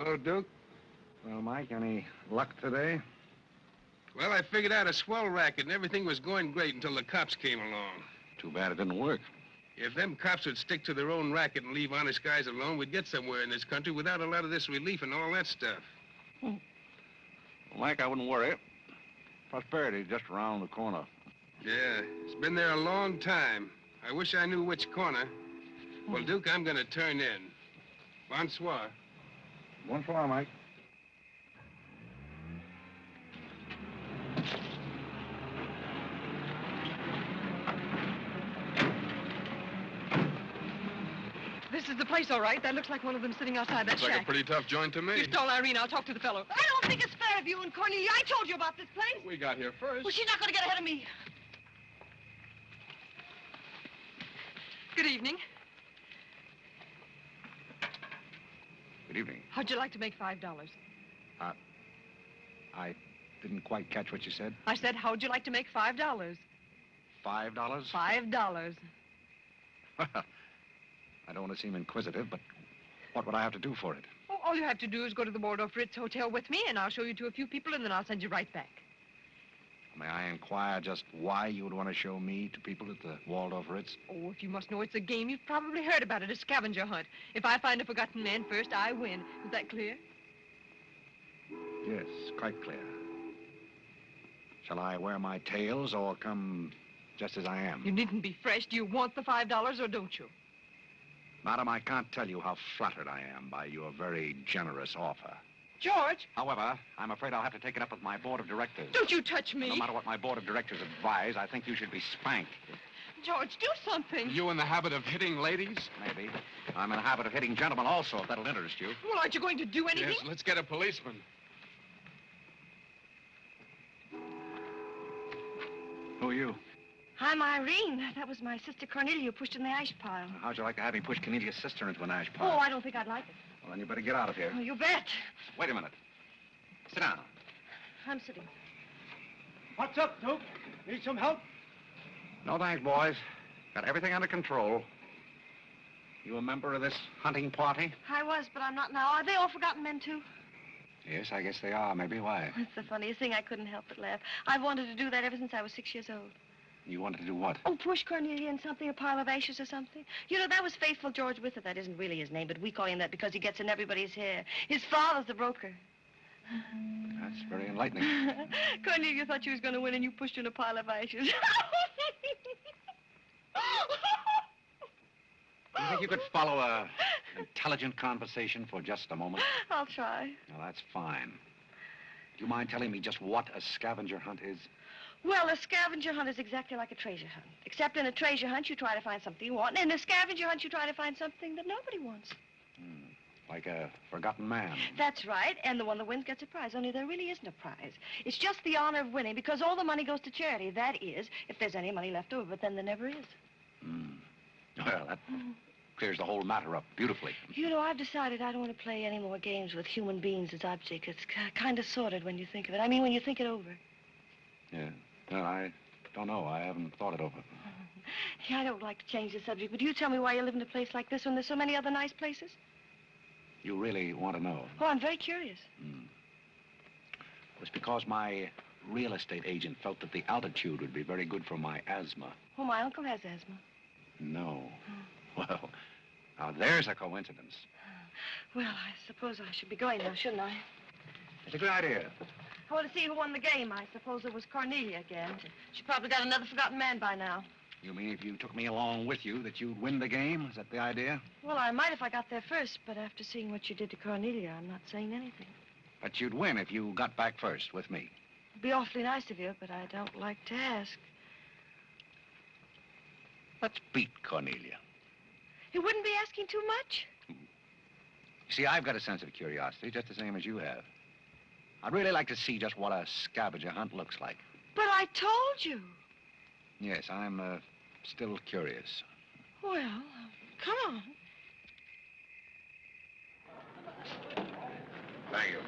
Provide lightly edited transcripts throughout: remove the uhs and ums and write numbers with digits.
Hello, Duke. Well, Mike, any luck today? Well, I figured out a swell racket and everything was going great until the cops came along. Too bad it didn't work. If them cops would stick to their own racket and leave honest guys alone, we'd get somewhere in this country without a lot of this relief and all that stuff. Well, Mike, I wouldn't worry. Prosperity's just around the corner. Yeah, it's been there a long time. I wish I knew which corner. Well, Duke, I'm gonna turn in. Bonsoir. Bonsoir, Mike. This is the place, all right. That looks like one of them sitting outside that Looks like shack. a pretty tough joint to me. You stole Irene. I'll talk to the fellow. I don't think it's fair of you and Cornelia. I told you about this place. We got here first. Well, she's not going to get ahead of me. Good evening. Good evening. How'd you like to make $5? I didn't quite catch what you said. I said, how'd you like to make $5? $5? $5. I don't want to seem inquisitive, but what would I have to do for it? Oh, all you have to do is go to the Waldorf-Ritz Hotel with me, and I'll show you to a few people, and then I'll send you right back. May I inquire just why you would want to show me to people at the Waldorf-Ritz? Oh, if you must know it's a game, you've probably heard about it, a scavenger hunt. If I find a forgotten man first, I win. Is that clear? Yes, quite clear. Shall I wear my tails or come just as I am? You needn't be fresh. Do you want the $5 or don't you? Madam, I can't tell you how flattered I am by your very generous offer. George! However, I'm afraid I'll have to take it up with my board of directors. Don't you touch me! No matter what my board of directors advise, I think you should be spanked. George, do something! You in the habit of hitting ladies? Maybe. I'm in the habit of hitting gentlemen also, if that'll interest you. Well, aren't you going to do anything? Yes, let's get a policeman. Who are you? I'm Irene. That was my sister Cornelia who pushed in the ash pile. How'd you like to have me push Cornelia's sister into an ash Oh, pile? I don't think I'd like it. Well, then you better get out of here. Oh, you bet. Wait a minute. Sit down. I'm sitting. What's up, Duke? Need some help? No thanks, boys. Got everything under control. You a member of this hunting party? I was, but I'm not now. Are they all forgotten men, too? Yes, I guess they are. Maybe. Why? It's the funniest thing. I couldn't help but laugh. I've wanted to do that ever since I was 6 years old. You wanted to do what? Oh, push Cornelia in something, a pile of ashes or something. You know, that was Faithful George Wither. That isn't really his name, but we call him that because he gets in everybody's hair. His father's the broker. That's very enlightening. Cornelia thought she was going to win, and you pushed her in a pile of ashes. Do you think you could follow an intelligent conversation for just a moment? I'll try. Well, that's fine. Do you mind telling me just what a scavenger hunt is? Well, a scavenger hunt is exactly like a treasure hunt. Except in a treasure hunt, you try to find something you want. And in a scavenger hunt, you try to find something that nobody wants. Like a forgotten man. That's right. And the one that wins gets a prize. Only there really isn't a prize. It's just the honor of winning because all the money goes to charity. That is, if there's any money left over. But then there never is. Well, that clears the whole matter up beautifully. You know, I've decided I don't want to play any more games with human beings as objects. It's kind of sordid when you think of it. I mean, when you think it over. Yeah. Well, I don't know. I haven't thought it over. Yeah, I don't like to change the subject, but you tell me why you live in a place like this when there's so many other nice places? You really want to know? Oh, I'm very curious. It's because my real estate agent felt that the altitude would be very good for my asthma. Oh, my uncle has asthma. No. Well, now there's a coincidence. Well, I suppose I should be going now, shouldn't I? It's a good idea. I want to see who won the game. I suppose it was Cornelia again. She probably got another forgotten man by now. You mean if you took me along with you that you'd win the game? Is that the idea? Well, I might if I got there first, but after seeing what you did to Cornelia, I'm not saying anything. But you'd win if you got back first with me. It'd be awfully nice of you, but I don't like to ask. Let's beat Cornelia. You wouldn't be asking too much? You see, I've got a sense of curiosity, just the same as you have. I'd really like to see just what a scavenger hunt looks like. But I told you. Yes, I'm still curious. Well, come on. Thank you.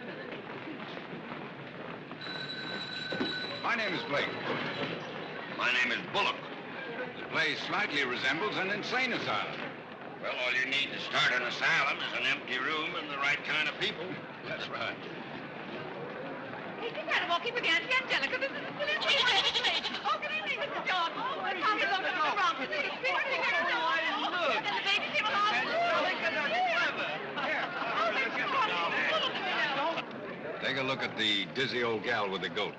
My name is Blake. My name is Bullock. The place slightly resembles an insane asylum. Well, all you need to start an asylum is an empty room and the right kind of people. That's right. Hey, you gotta walk in with Auntie Angelica. This is a silly thing. Oh, good evening, Mr. John. Oh, Tommy looked at the wrong. This is a big thing. And the baby came along. Take a look at the dizzy old gal with the goat.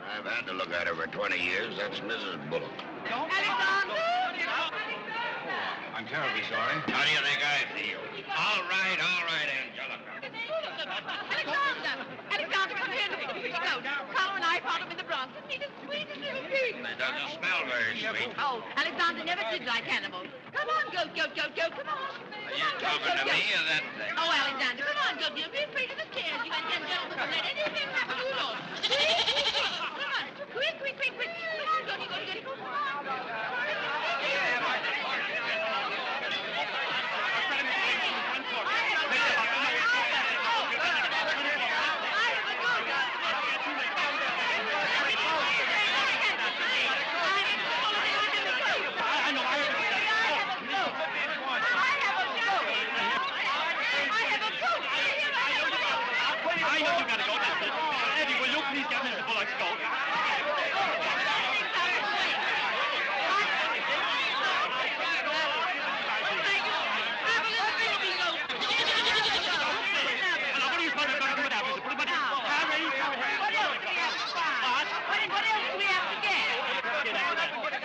I've had to look at her for 20 years. That's Mrs. Bullock. Alexander! I'm terribly sorry. How do you think I feel? All right, Angelica. Alexander, come here. Look at the goat. Carlo and I found him in the Bronx. Isn't he the sweetest little pig? It doesn't smell very sweet. Oh, Alexander never did like animals. Come on, goat. Come on. Are you talking to me or that thing? Oh, Alexander, come on, goat. You'll be afraid of the stairs. You and Angelica won't let anything happen to you, Lord. Come on. Quick. Come on, goaty. Come on. I know you gotta go. Eddie, will you please get Mr. Bullock's goat?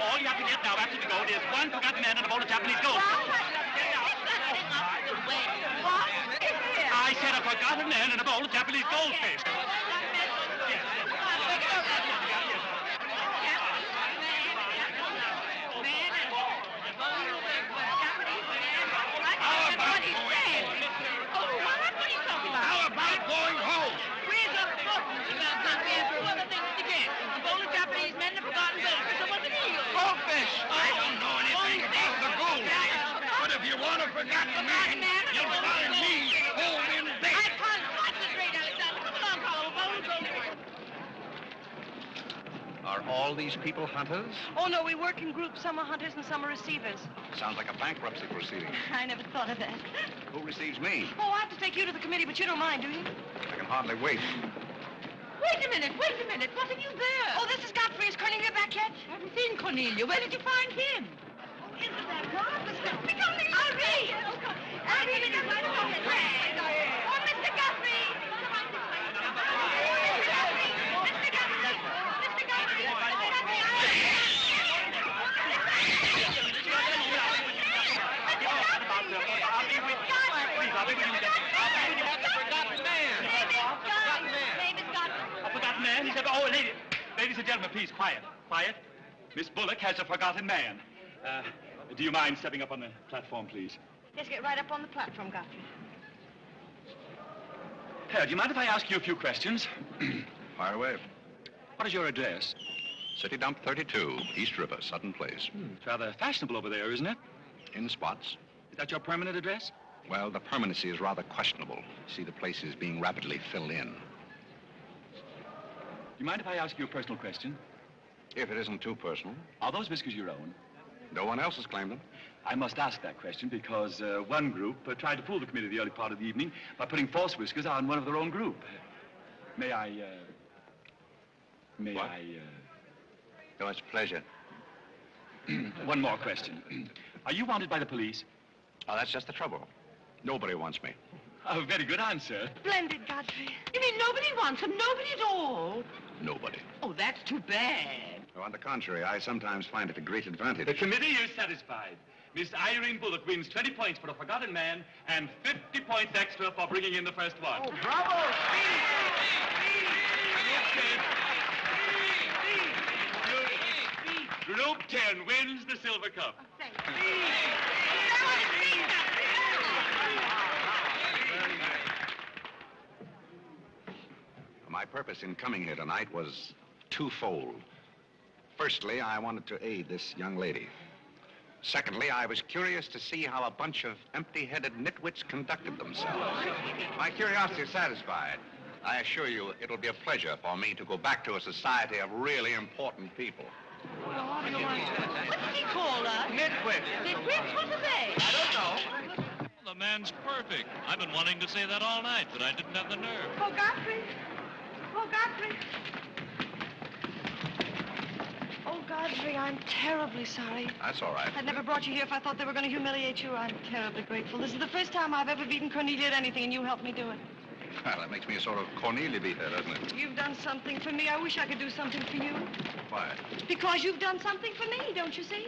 All you have to get now after the goat is one forgotten man and a bowl of Japanese goat. I said a forgotten man and a bowl of Japanese goldfish. How about going home? Where's the book? We have two other things to get. A bowl of Japanese men and a forgotten goldfish. So what's the deal? Goldfish! I don't know anything about the goldfish, but if you want a forgotten man, you'll find me home in bed. I can't concentrate, Alexander. Come along, Carlo. A bowl of goldfish. Are all these people hunters? Oh, no, we work in groups. Some are hunters and some are receivers. Sounds like a bankruptcy proceeding. I never thought of that. Who receives me? Oh, I have to take you to the committee, but you don't mind, do you? I can hardly wait. Wait a minute. What have you there? Oh, this is Godfrey. Is Cornelia back yet? I haven't seen Cornelia. Where did you find him? Oh, isn't that marvelous? Irene! Irene, it's right about the drag. Oh, Mr. Godfrey! A forgotten man? He said, oh, ladies and gentlemen, please, quiet. Miss Bullock has a forgotten man. Do you mind stepping up on the platform, please? Yes, get right up on the platform, Godfrey. Do you mind if I ask you a few questions? Fire away. What is your address? City Dump 32, East River, Sutton Place. It's rather fashionable over there, isn't it? In spots. Is that your permanent address? Well, the permanency is rather questionable. You see, the place is being rapidly filled in. You mind if I ask you a personal question? If it isn't too personal. Are those whiskers your own? No one else has claimed them. I must ask that question because one group tried to fool the committee the early part of the evening by putting false whiskers on one of their own group. May I... No, it's a pleasure. One more question. Are you wanted by the police? Oh, that's just the trouble. Nobody wants me. A very good answer. Splendid, Godfrey. You mean nobody wants him? Nobody at all? Nobody. Oh, that's too bad. Oh, on the contrary, I sometimes find it a great advantage. The committee is satisfied. Miss Irene Bullock wins 20 points for a forgotten man and 50 points extra for bringing in the first one. Oh, bravo! Group 10 wins the silver cup. My purpose in coming here tonight was twofold. Firstly, I wanted to aid this young lady. Secondly, I was curious to see how a bunch of empty-headed nitwits conducted themselves. My curiosity is satisfied. I assure you, it'll be a pleasure for me to go back to a society of really important people. What did he call us? Nitwit. Nitwits? What are they? I don't know. The man's perfect. I've been wanting to say that all night, but I didn't have the nerve. Oh, Godfrey. Oh, Godfrey. Oh, Godfrey, I'm terribly sorry. That's all right. I'd never brought you here if I thought they were going to humiliate you. I'm terribly grateful. This is the first time I've ever beaten Cornelia at anything, and you helped me do it. Well, that makes me a sort of Cornelia beater, doesn't it? You've done something for me. I wish I could do something for you. Why? Because you've done something for me, don't you see?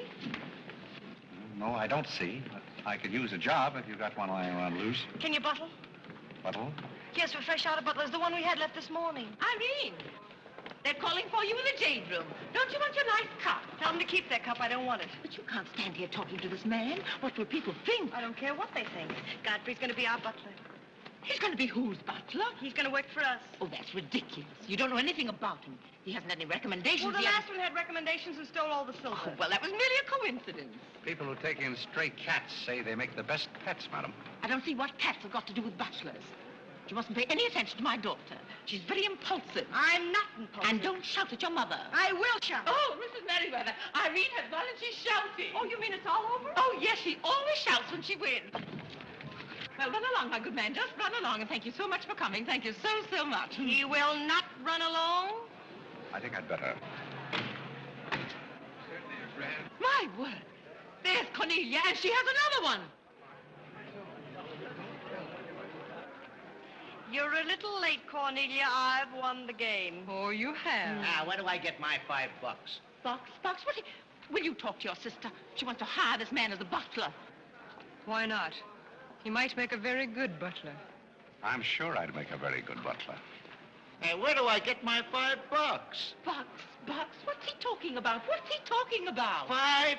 No, I don't see. But I could use a job if you got one lying around loose. Can you buttle? Buttle? Yes, we're fresh out of Butler's, the one we had left this morning. Irene. They're calling for you in the jade room. Don't you want your nice cup? Tell them to keep their cup. I don't want it. But you can't stand here talking to this man. What will people think? I don't care what they think. Godfrey's going to be our butler. He's going to be whose butler? He's going to work for us. Oh, that's ridiculous. You don't know anything about him. He hasn't any recommendations. Well, the yet. last one had recommendations and stole all the silver. Oh, well, that was merely a coincidence. People who take in stray cats say they make the best pets, madam. I don't see what cats have got to do with butlers. You mustn't pay any attention to my daughter. She's very impulsive. I'm not impulsive. And don't shout at your mother. I will shout. Oh, Mrs. Merriweather, Irene has gone and she's shouting. Oh, you mean it's all over? Oh, yes, she always shouts when she wins. Well, run along, my good man. Just run along, and thank you so much for coming. Thank you so, so much. He will not run along. I think I'd better. My word. There's Cornelia, and she has another one. You're a little late, Cornelia. I've won the game. Oh, you have. Now, where do I get my $5? Box, will you talk to your sister? She wants to hire this man as a butler. Why not? He might make a very good butler. I'm sure I'd make a very good butler. Hey, where do I get my $5? Box, what's he talking about? What's he talking about? $5.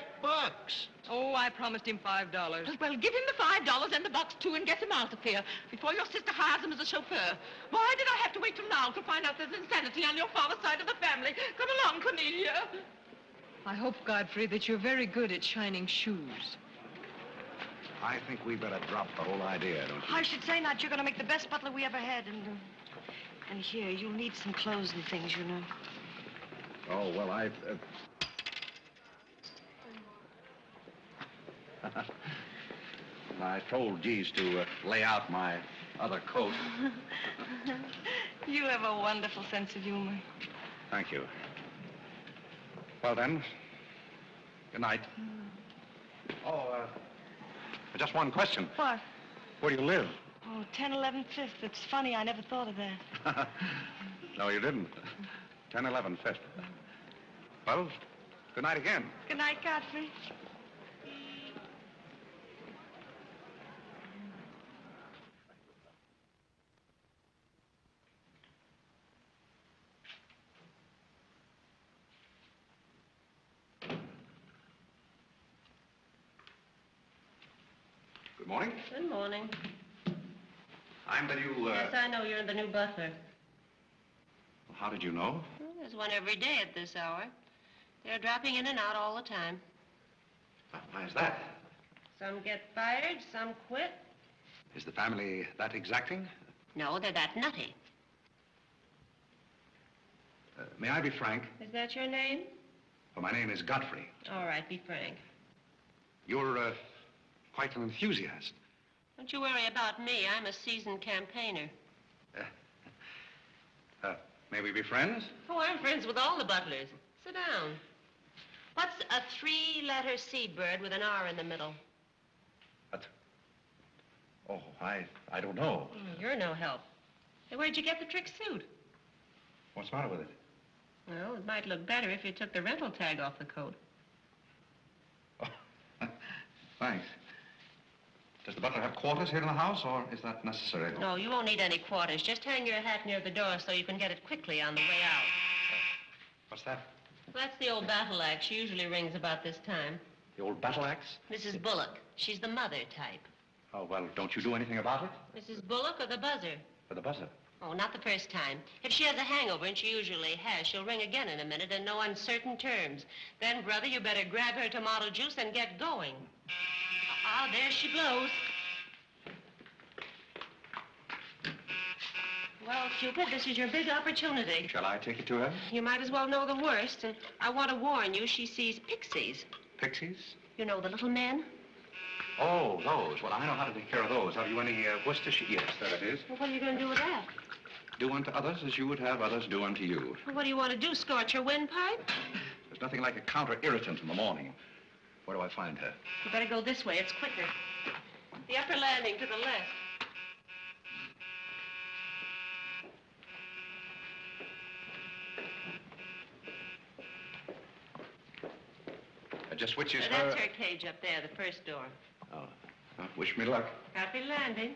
Oh, I promised him $5. Well, give him the $5 and the box, too, and get him out of here before your sister hires him as a chauffeur. Why did I have to wait till now to find out there's insanity on your father's side of the family? Come along, Cornelia. I hope, Godfrey, that you're very good at shining shoes. I think we better drop the whole idea, don't you? I should say not. You're going to make the best butler we ever had. And here, you'll need some clothes and things, you know. Oh, well, I told Geez to lay out my other coat. You have a wonderful sense of humor. Thank you. Well, then, good night. Just one question. What? Where do you live? Oh, 1011 Fifth. It's funny, I never thought of that. No, you didn't. 1011 Fifth. Well, good night again. Good night, Godfrey. Good morning. Good morning. I'm the new, Yes, I know you're the new butler. How did you know? Well, there's one every day at this hour. They're dropping in and out all the time. Why is that? Some get fired, some quit. Is the family that exacting? No, they're that nutty. May I be frank? Is that your name? Well, my name is Godfrey. All right, be frank. You're, quite an enthusiast. Don't you worry about me. I'm a seasoned campaigner. May we be friends? Oh, I'm friends with all the butlers. Sit down. What's a three-letter seabird with an R in the middle? Oh, I don't know. You're no help. Hey, where'd you get the trick suit? What's the matter with it? Well, it might look better if you took the rental tag off the coat. Oh, thanks. Does the butler have quarters here in the house, or is that necessary? No, you won't need any quarters. Just hang your hat near the door so you can get it quickly on the way out. What's that? Well, that's the old battle axe. She usually rings about this time. The old battle axe? Mrs. Bullock. She's the mother type. Oh, well, don't you do anything about it? Mrs. Bullock or the buzzer? For the buzzer. Oh, not the first time. If she has a hangover, and she usually has, she'll ring again in a minute in no uncertain terms. Then, brother, you better grab her tomato juice and get going. There she blows. Well, Cupid, this is your big opportunity. Shall I take it to her? You might as well know the worst. And I want to warn you, she sees pixies. Pixies? You know, the little men? Oh, those. Well, I know how to take care of those. Have you any Worcestershire? Yes, there it is. Well, what are you going to do with that? Do unto others as you would have others do unto you. Well, what do you want to do, scorch her windpipe? There's nothing like a counter-irritant in the morning. Where do I find her? You better go this way. It's quicker. The upper landing to the left. Just which is her... That's her cage up there, the first door. Oh. Well, wish me luck. Happy landing.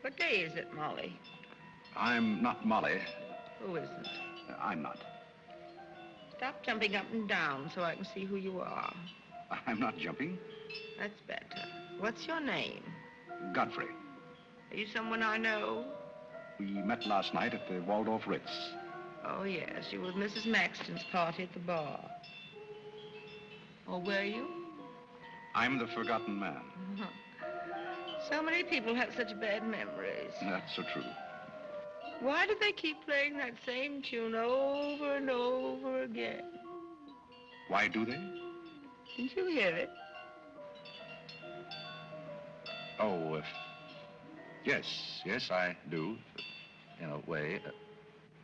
What day is it, Molly? I'm not Molly. Who isn't? I'm not. Stop jumping up and down so I can see who you are. I'm not jumping. That's better. What's your name? Godfrey. Are you someone I know? We met last night at the Waldorf-Ritz. Oh, yes. You were at Mrs. Maxton's party at the bar. Or were you? I'm the forgotten man. So many people have such bad memories. That's so true. Why do they keep playing that same tune over and over again? Why do they? Didn't you hear it? Oh, yes, I do, in a way.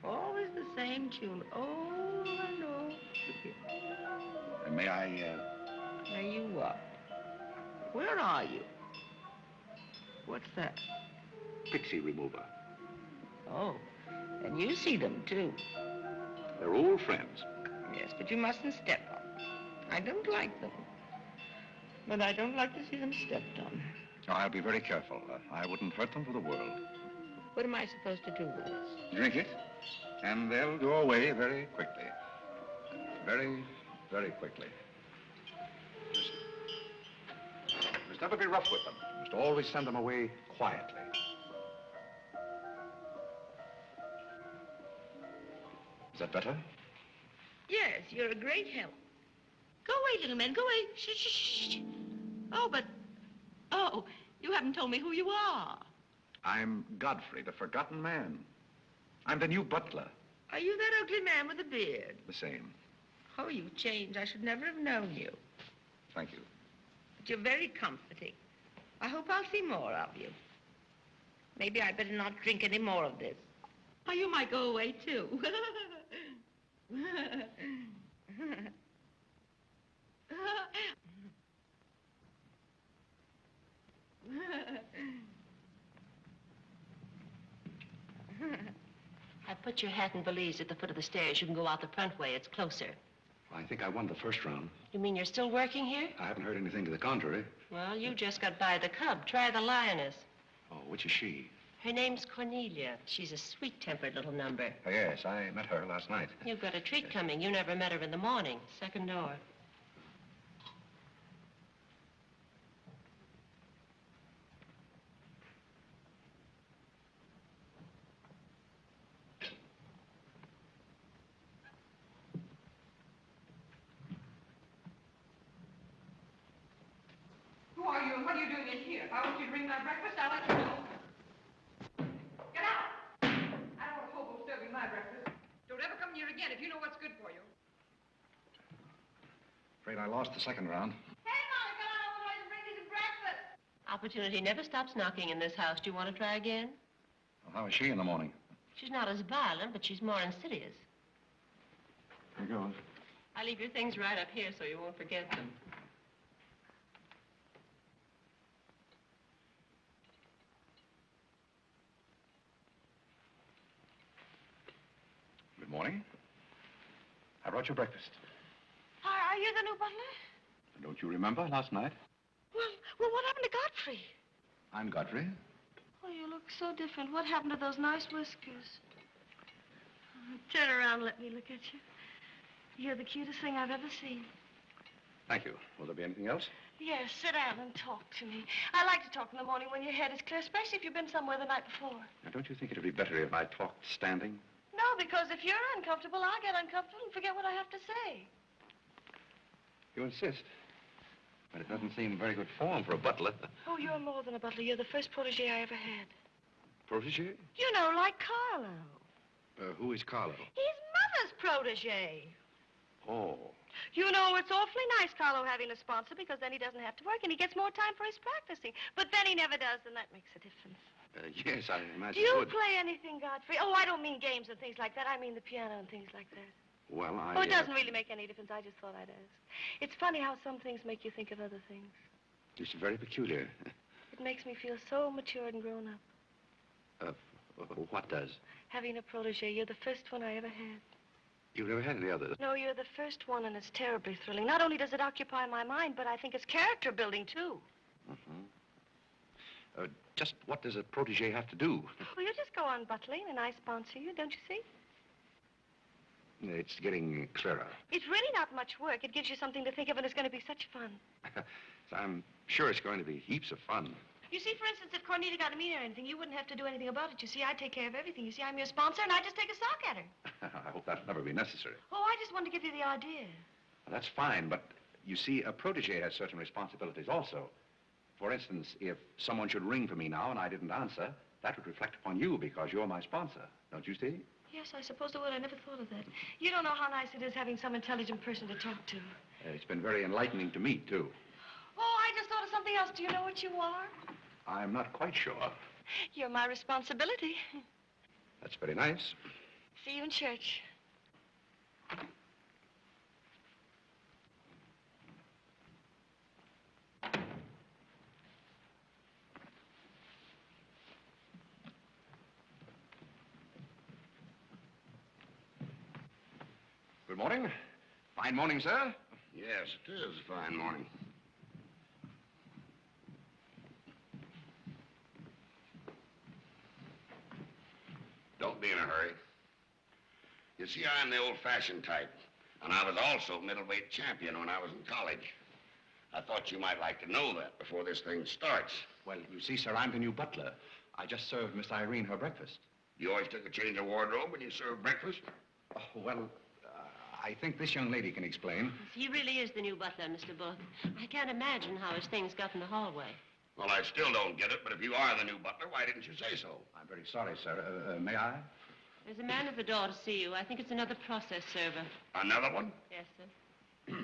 Always the same tune, over and over again. May I, May you what? Where are you? What's that? Pixie remover. Oh, and you see them, too. They're old friends. Yes, but you mustn't step on them. I don't like them. But I don't like to see them stepped on. Oh, I'll be very careful. I wouldn't hurt them for the world. What am I supposed to do with this? Drink it, and they'll go away very quickly. Very, very quickly. Just never be rough with them. Just always send them away quietly. Is that better? Yes, you're a great help. Go away, little man, go away. Shh, shh, shh. Oh, but... Oh, you haven't told me who you are. I'm Godfrey, the forgotten man. I'm the new butler. Are you that ugly man with the beard? The same. Oh, you've changed. I should never have known you. Thank you. But you're very comforting. I hope I'll see more of you. Maybe I'd better not drink any more of this. Oh, you might go away, too. I put your hat and valise at the foot of the stairs. You can go out the front way. It's closer. I think I won the first round. You mean you're still working here? I haven't heard anything to the contrary. Well, you just got by the cub. Try the lioness. Oh, which is she? Her name's Cornelia. She's a sweet-tempered little number. Oh, yes, I met her last night. You've got a treat coming. You never met her in the morning. Second door. Who are you and what are you doing in here? If I want you to bring my breakfast, I'll let you know. Get out! I don't want a hobo serving my breakfast. Don't ever come near again if you know what's good for you. Afraid I lost the second round. Hey, Molly, come on over and bring me some breakfast. Opportunity never stops knocking in this house. Do you want to try again? Well, how is she in the morning? She's not as violent, but she's more insidious. Here goes. I leave your things right up here so you won't forget them. Good morning. I brought your breakfast. Are you the new butler? Don't you remember last night? Well, what happened to Godfrey? I'm Godfrey. Oh, you look so different. What happened to those nice whiskers? Turn around and let me look at you. You're the cutest thing I've ever seen. Thank you. Will there be anything else? Yes, sit down and talk to me. I like to talk in the morning when your head is clear, especially if you've been somewhere the night before. Now, don't you think it would be better if I talked standing? No, because if you're uncomfortable, I'll get uncomfortable and forget what I have to say. You insist. But it doesn't seem very good form for a butler. Oh, you're more than a butler. You're the first protégé I ever had. Protégé? You know, like Carlo. Who is Carlo? He's Mother's protégé. Oh. You know, it's awfully nice, Carlo, having a sponsor, because then he doesn't have to work and he gets more time for his practicing. But then he never does, and that makes a difference. Yes, I imagine Do you it would. play anything, Godfrey? Oh, I don't mean games and things like that. I mean the piano and things like that. Well, Oh, it doesn't really make any difference. I just thought I'd ask. It's funny how some things make you think of other things. It's very peculiar. It makes me feel so mature and grown up. What does? Having a protégé. You're the first one I ever had. You've never had any others? No, you're the first one, and it's terribly thrilling. Not only does it occupy my mind, but I think it's character building, too. Just what does a protégé have to do? Well, you just go on butling, and I sponsor you, don't you see? It's getting clearer. It's really not much work. It gives you something to think of, and it's going to be such fun. I'm sure it's going to be heaps of fun. You see, for instance, if Cornelia got a mean or anything, you wouldn't have to do anything about it. You see, I take care of everything. You see, I'm your sponsor, and I just take a sock at her. I hope that'll never be necessary. Oh, I just wanted to give you the idea. Well, that's fine, but you see, a protégé has certain responsibilities also. For instance, if someone should ring for me now and I didn't answer, that would reflect upon you because you're my sponsor. Don't you see? Yes, I suppose it would. I never thought of that. You don't know how nice it is having some intelligent person to talk to. It's been very enlightening to me, too. Oh, I just thought of something else. Do you know what you are? I'm not quite sure. You're my responsibility. That's very nice. See you in church. Good morning. Fine morning, sir. Yes, it is a fine morning. Don't be in a hurry. You see, I'm the old-fashioned type, and I was also middleweight champion when I was in college. I thought you might like to know that before this thing starts. Well, you see, sir, I'm the new butler. I just served Miss Irene her breakfast. You always took a change of wardrobe when you served breakfast? Oh, well, I think this young lady can explain. He really is the new butler, Mr. Bullock. I can't imagine how his things got in the hallway. Well, I still don't get it, but if you are the new butler, why didn't you say so? I'm very sorry, sir. May I? There's a man at the door to see you. I think it's another process server. Another one? Yes, sir.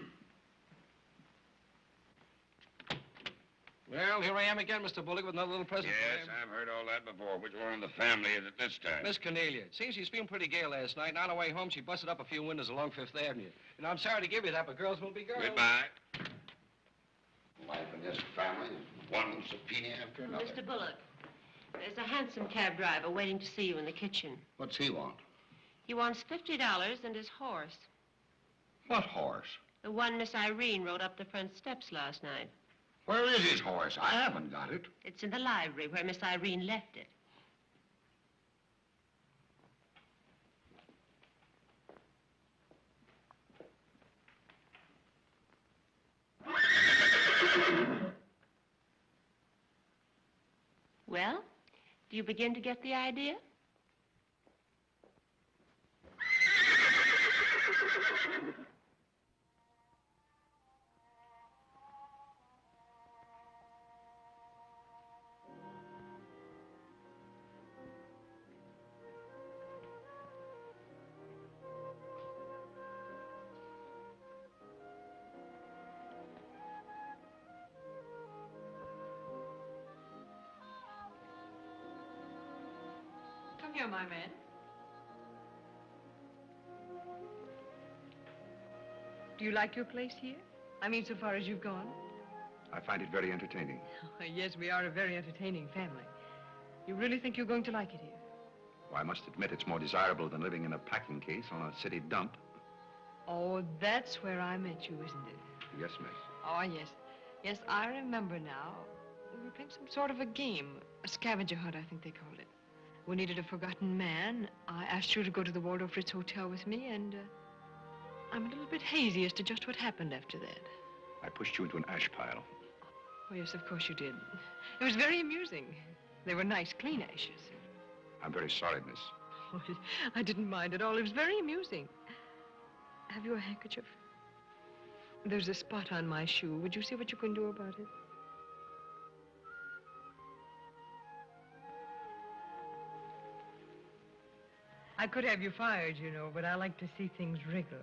Well, here I am again, Mr. Bullock, with another little present for Yes, you. I've heard all that before. Which one in the family is it this time? Miss Cornelia. It seems she's feeling pretty gay last night, and on her way home, she busted up a few windows along Fifth Avenue. And I'm sorry to give you that, but girls will be girls. Goodbye. Life in this family is one subpoena after another. Mr. Bullock, there's a hansom cab driver waiting to see you in the kitchen. What's he want? He wants $50 and his horse. What horse? The one Miss Irene rode up the front steps last night. Where is his horse? I haven't got it. It's in the library where Miss Irene left it. Well, do you begin to get the idea? Come here, my man. Do you like your place here? I mean, so far as you've gone? I find it very entertaining. Yes, we are a very entertaining family. You really think you're going to like it here? Well, I must admit it's more desirable than living in a packing case on a city dump. Oh, that's where I met you, isn't it? Yes, miss. Oh, yes. Yes, I remember now. We were playing some sort of a game. A scavenger hunt, I think they called it. We needed a forgotten man. I asked you to go to the Waldorf-Ritz Hotel with me, and I'm a little bit hazy as to just what happened after that. I pushed you into an ash pile. Oh, yes, of course you did. It was very amusing. They were nice, clean ashes. I'm very sorry, miss. Oh, I didn't mind at all. It was very amusing. Have you a handkerchief? There's a spot on my shoe. Would you see what you can do about it? I could have you fired, you know, but I like to see things wriggle.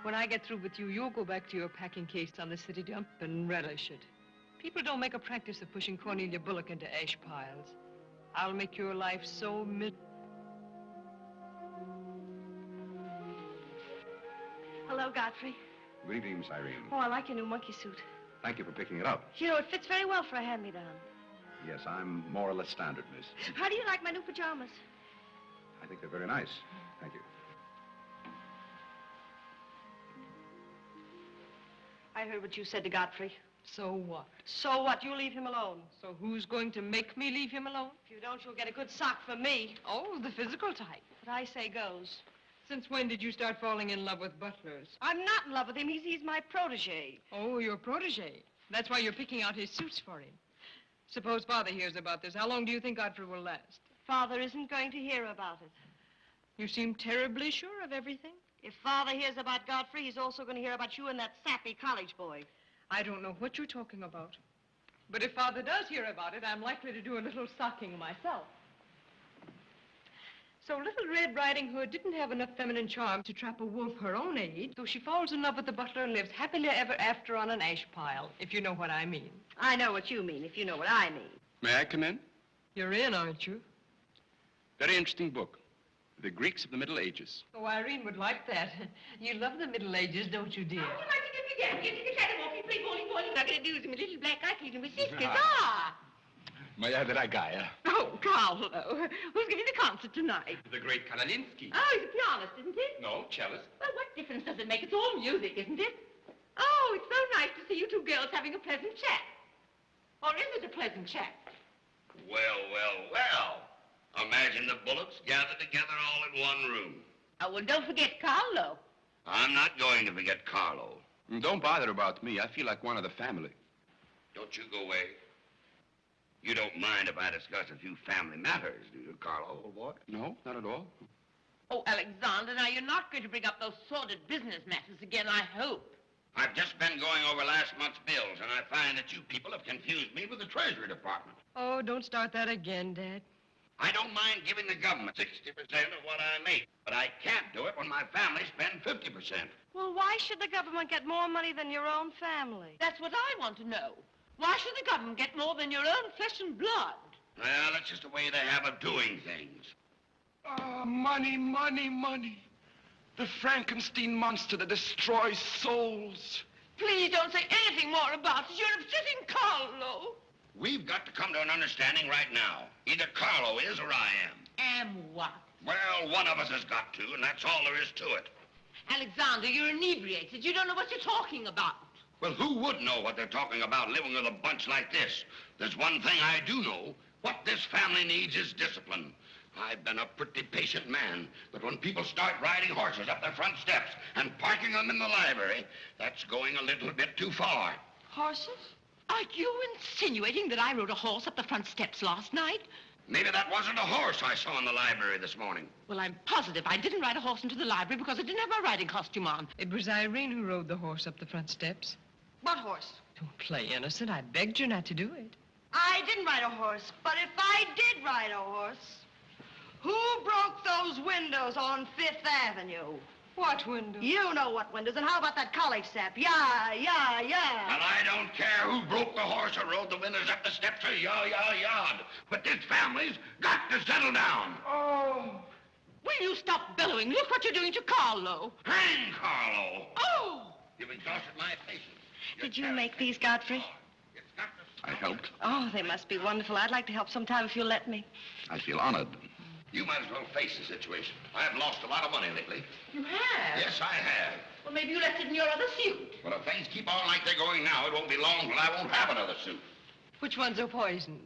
When I get through with you, you'll go back to your packing case on the city dump and relish it. People don't make a practice of pushing Cornelia Bullock into ash piles. I'll make your life so Hello, Godfrey. Good evening, Miss Irene. Oh, I like your new monkey suit. Thank you for picking it up. You know, it fits very well for a hand-me-down. Yes, I'm more or less standard, miss. How do you like my new pajamas? I think they're very nice. Thank you. I heard what you said to Godfrey. So what? So what? You leave him alone. So who's going to make me leave him alone? If you don't, you'll get a good sock from me. Oh, the physical type. What I say goes. Since when did you start falling in love with butlers? I'm not in love with him. He's my protégé. Oh, your protégé. That's why you're picking out his suits for him. Suppose Father hears about this. How long do you think Godfrey will last? Father isn't going to hear about it. You seem terribly sure of everything. If Father hears about Godfrey, he's also going to hear about you and that sappy college boy. I don't know what you're talking about. But if Father does hear about it, I'm likely to do a little socking myself. So Little Red Riding Hood didn't have enough feminine charm to trap a wolf her own age, so she falls in love with the butler and lives happily ever after on an ash pile, if you know what I mean. I know what you mean, if you know what I mean. May I come in? You're in, aren't you? Very interesting book. The Greeks of the Middle Ages. Oh, Irene would like that. You love the Middle Ages, don't you, dear? Moja dragaya. Oh, Carlo. Who's giving the concert tonight? The great Kanalinsky. Oh, he's a pianist, isn't he? No, cellist. Well, what difference does it make? It's all music, isn't it? Oh, it's so nice to see you two girls having a pleasant chat. Or is it a pleasant chat? Well, well, well. Imagine the Bullocks gathered together all in one room. Oh, well, don't forget Carlo. I'm not going to forget Carlo. Don't bother about me. I feel like one of the family. Don't you go away. You don't mind if I discuss a few family matters, do you, Carlo, old boy? No, not at all. Oh, Alexander, now you're not going to bring up those sordid business matters again, I hope. I've just been going over last month's bills, and I find that you people have confused me with the Treasury Department. Oh, don't start that again, Dad. I don't mind giving the government 60% of what I make, but I can't do it when my family spends 50%. Well, why should the government get more money than your own family? That's what I want to know. Why should the government get more than your own flesh and blood? Well, that's just the way they have of doing things. Oh, money, money, money. The Frankenstein monster that destroys souls. Please don't say anything more about it. You're upsetting Carlo. We've got to come to an understanding right now. Either Carlo is or I am. Am what? Well, one of us has got to, and that's all there is to it. Alexander, you're inebriated. You don't know what you're talking about. Well, who would know what they're talking about living with a bunch like this? There's one thing I do know. What this family needs is discipline. I've been a pretty patient man, but when people start riding horses up their front steps and parking them in the library, that's going a little bit too far. Horses? Are you insinuating that I rode a horse up the front steps last night? Maybe that wasn't a horse I saw in the library this morning. Well, I'm positive I didn't ride a horse into the library because I didn't have my riding costume on. It was Irene who rode the horse up the front steps. What horse? Don't play innocent. I begged you not to do it. I didn't ride a horse, but if I did ride a horse, who broke those windows on Fifth Avenue? What windows? You know what windows, and how about that college sap? Yeah. Well, I don't care who broke the horse or rode the windows up the steps or yard. But this family's got to settle down. Oh. Will you stop bellowing? Look what you're doing to Carlo. Hang Carlo. Oh. You've exhausted my patience. Did you make these, Godfrey? I helped. Oh, they must be wonderful. I'd like to help sometime if you'll let me. I feel honored. You might as well face the situation. I've lost a lot of money lately. You have? Yes, I have. Well, maybe you left it in your other suit. Well, if things keep on like they're going now, it won't be long till I won't have another suit. Which ones are poisoned?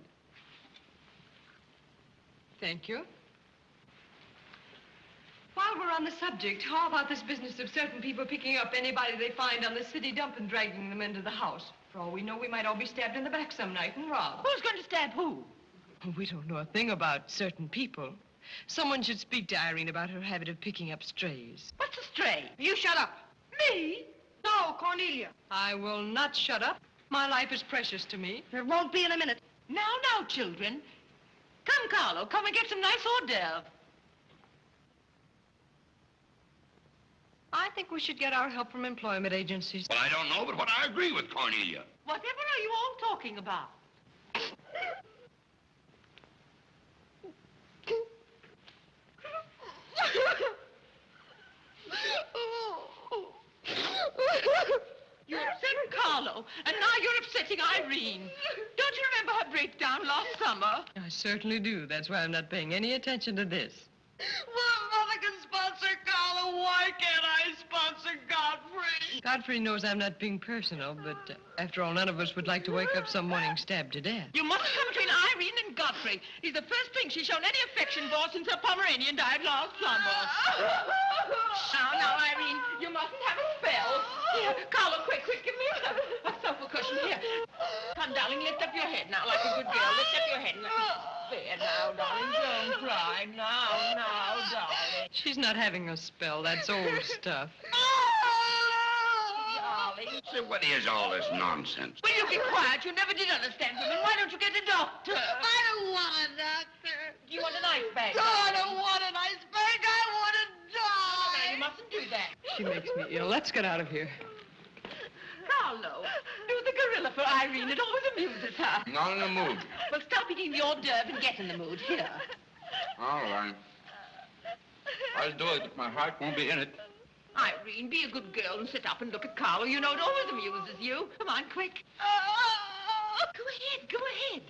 Thank you. While we're on the subject, how about this business of certain people picking up anybody they find on the city dump and dragging them into the house? For all we know, we might all be stabbed in the back some night and robbed. Who's going to stab who? We don't know a thing about certain people. Someone should speak to Irene about her habit of picking up strays. What's a stray? You shut up. Me? No, Cornelia. I will not shut up. My life is precious to me. It won't be in a minute. Now, children. Come, Carlo, come and get some nice hors d'oeuvre. I think we should get our help from employment agencies. Well, I don't know, but what I agree with Cornelia. Whatever are you all talking about? You upset Carlo, and now you're upsetting Irene. Don't you remember her breakdown last summer? I certainly do. That's why I'm not paying any attention to this. Well, Mother can sponsor Carlo. Why can't I sponsor Godfrey? Godfrey knows I'm not being personal, but after all, none of us would like to wake up some morning stabbed to death. You mustn't come between Irene and Godfrey. He's the first thing she's shown any affection for since her Pomeranian died last summer. Now, Irene, you mustn't have a spell. Here, Carlo, quick, give me a sofa cushion. Here. Come, darling, lift up your head now like a good girl. Lift up your head. There now, darling, don't cry. Now, darling. She's not having a spell. That's old stuff. Darling. So what is all this nonsense? Will you be quiet? You never did understand women. Why don't you get a doctor? I don't want a doctor. Do you want an ice bag? No, I don't want an ice bag. I want to die. No, you mustn't do that. She makes me ill. Let's get out of here. Carlo, do the gorilla for Irene. It always amuses her. Not in the mood. Well, stop eating the hors d'oeuvre and get in the mood. Here. All right. I'll do it, but my heart won't be in it. Irene, be a good girl and sit up and look at Carlo. You know it always amuses you. Come on, quick. Go ahead.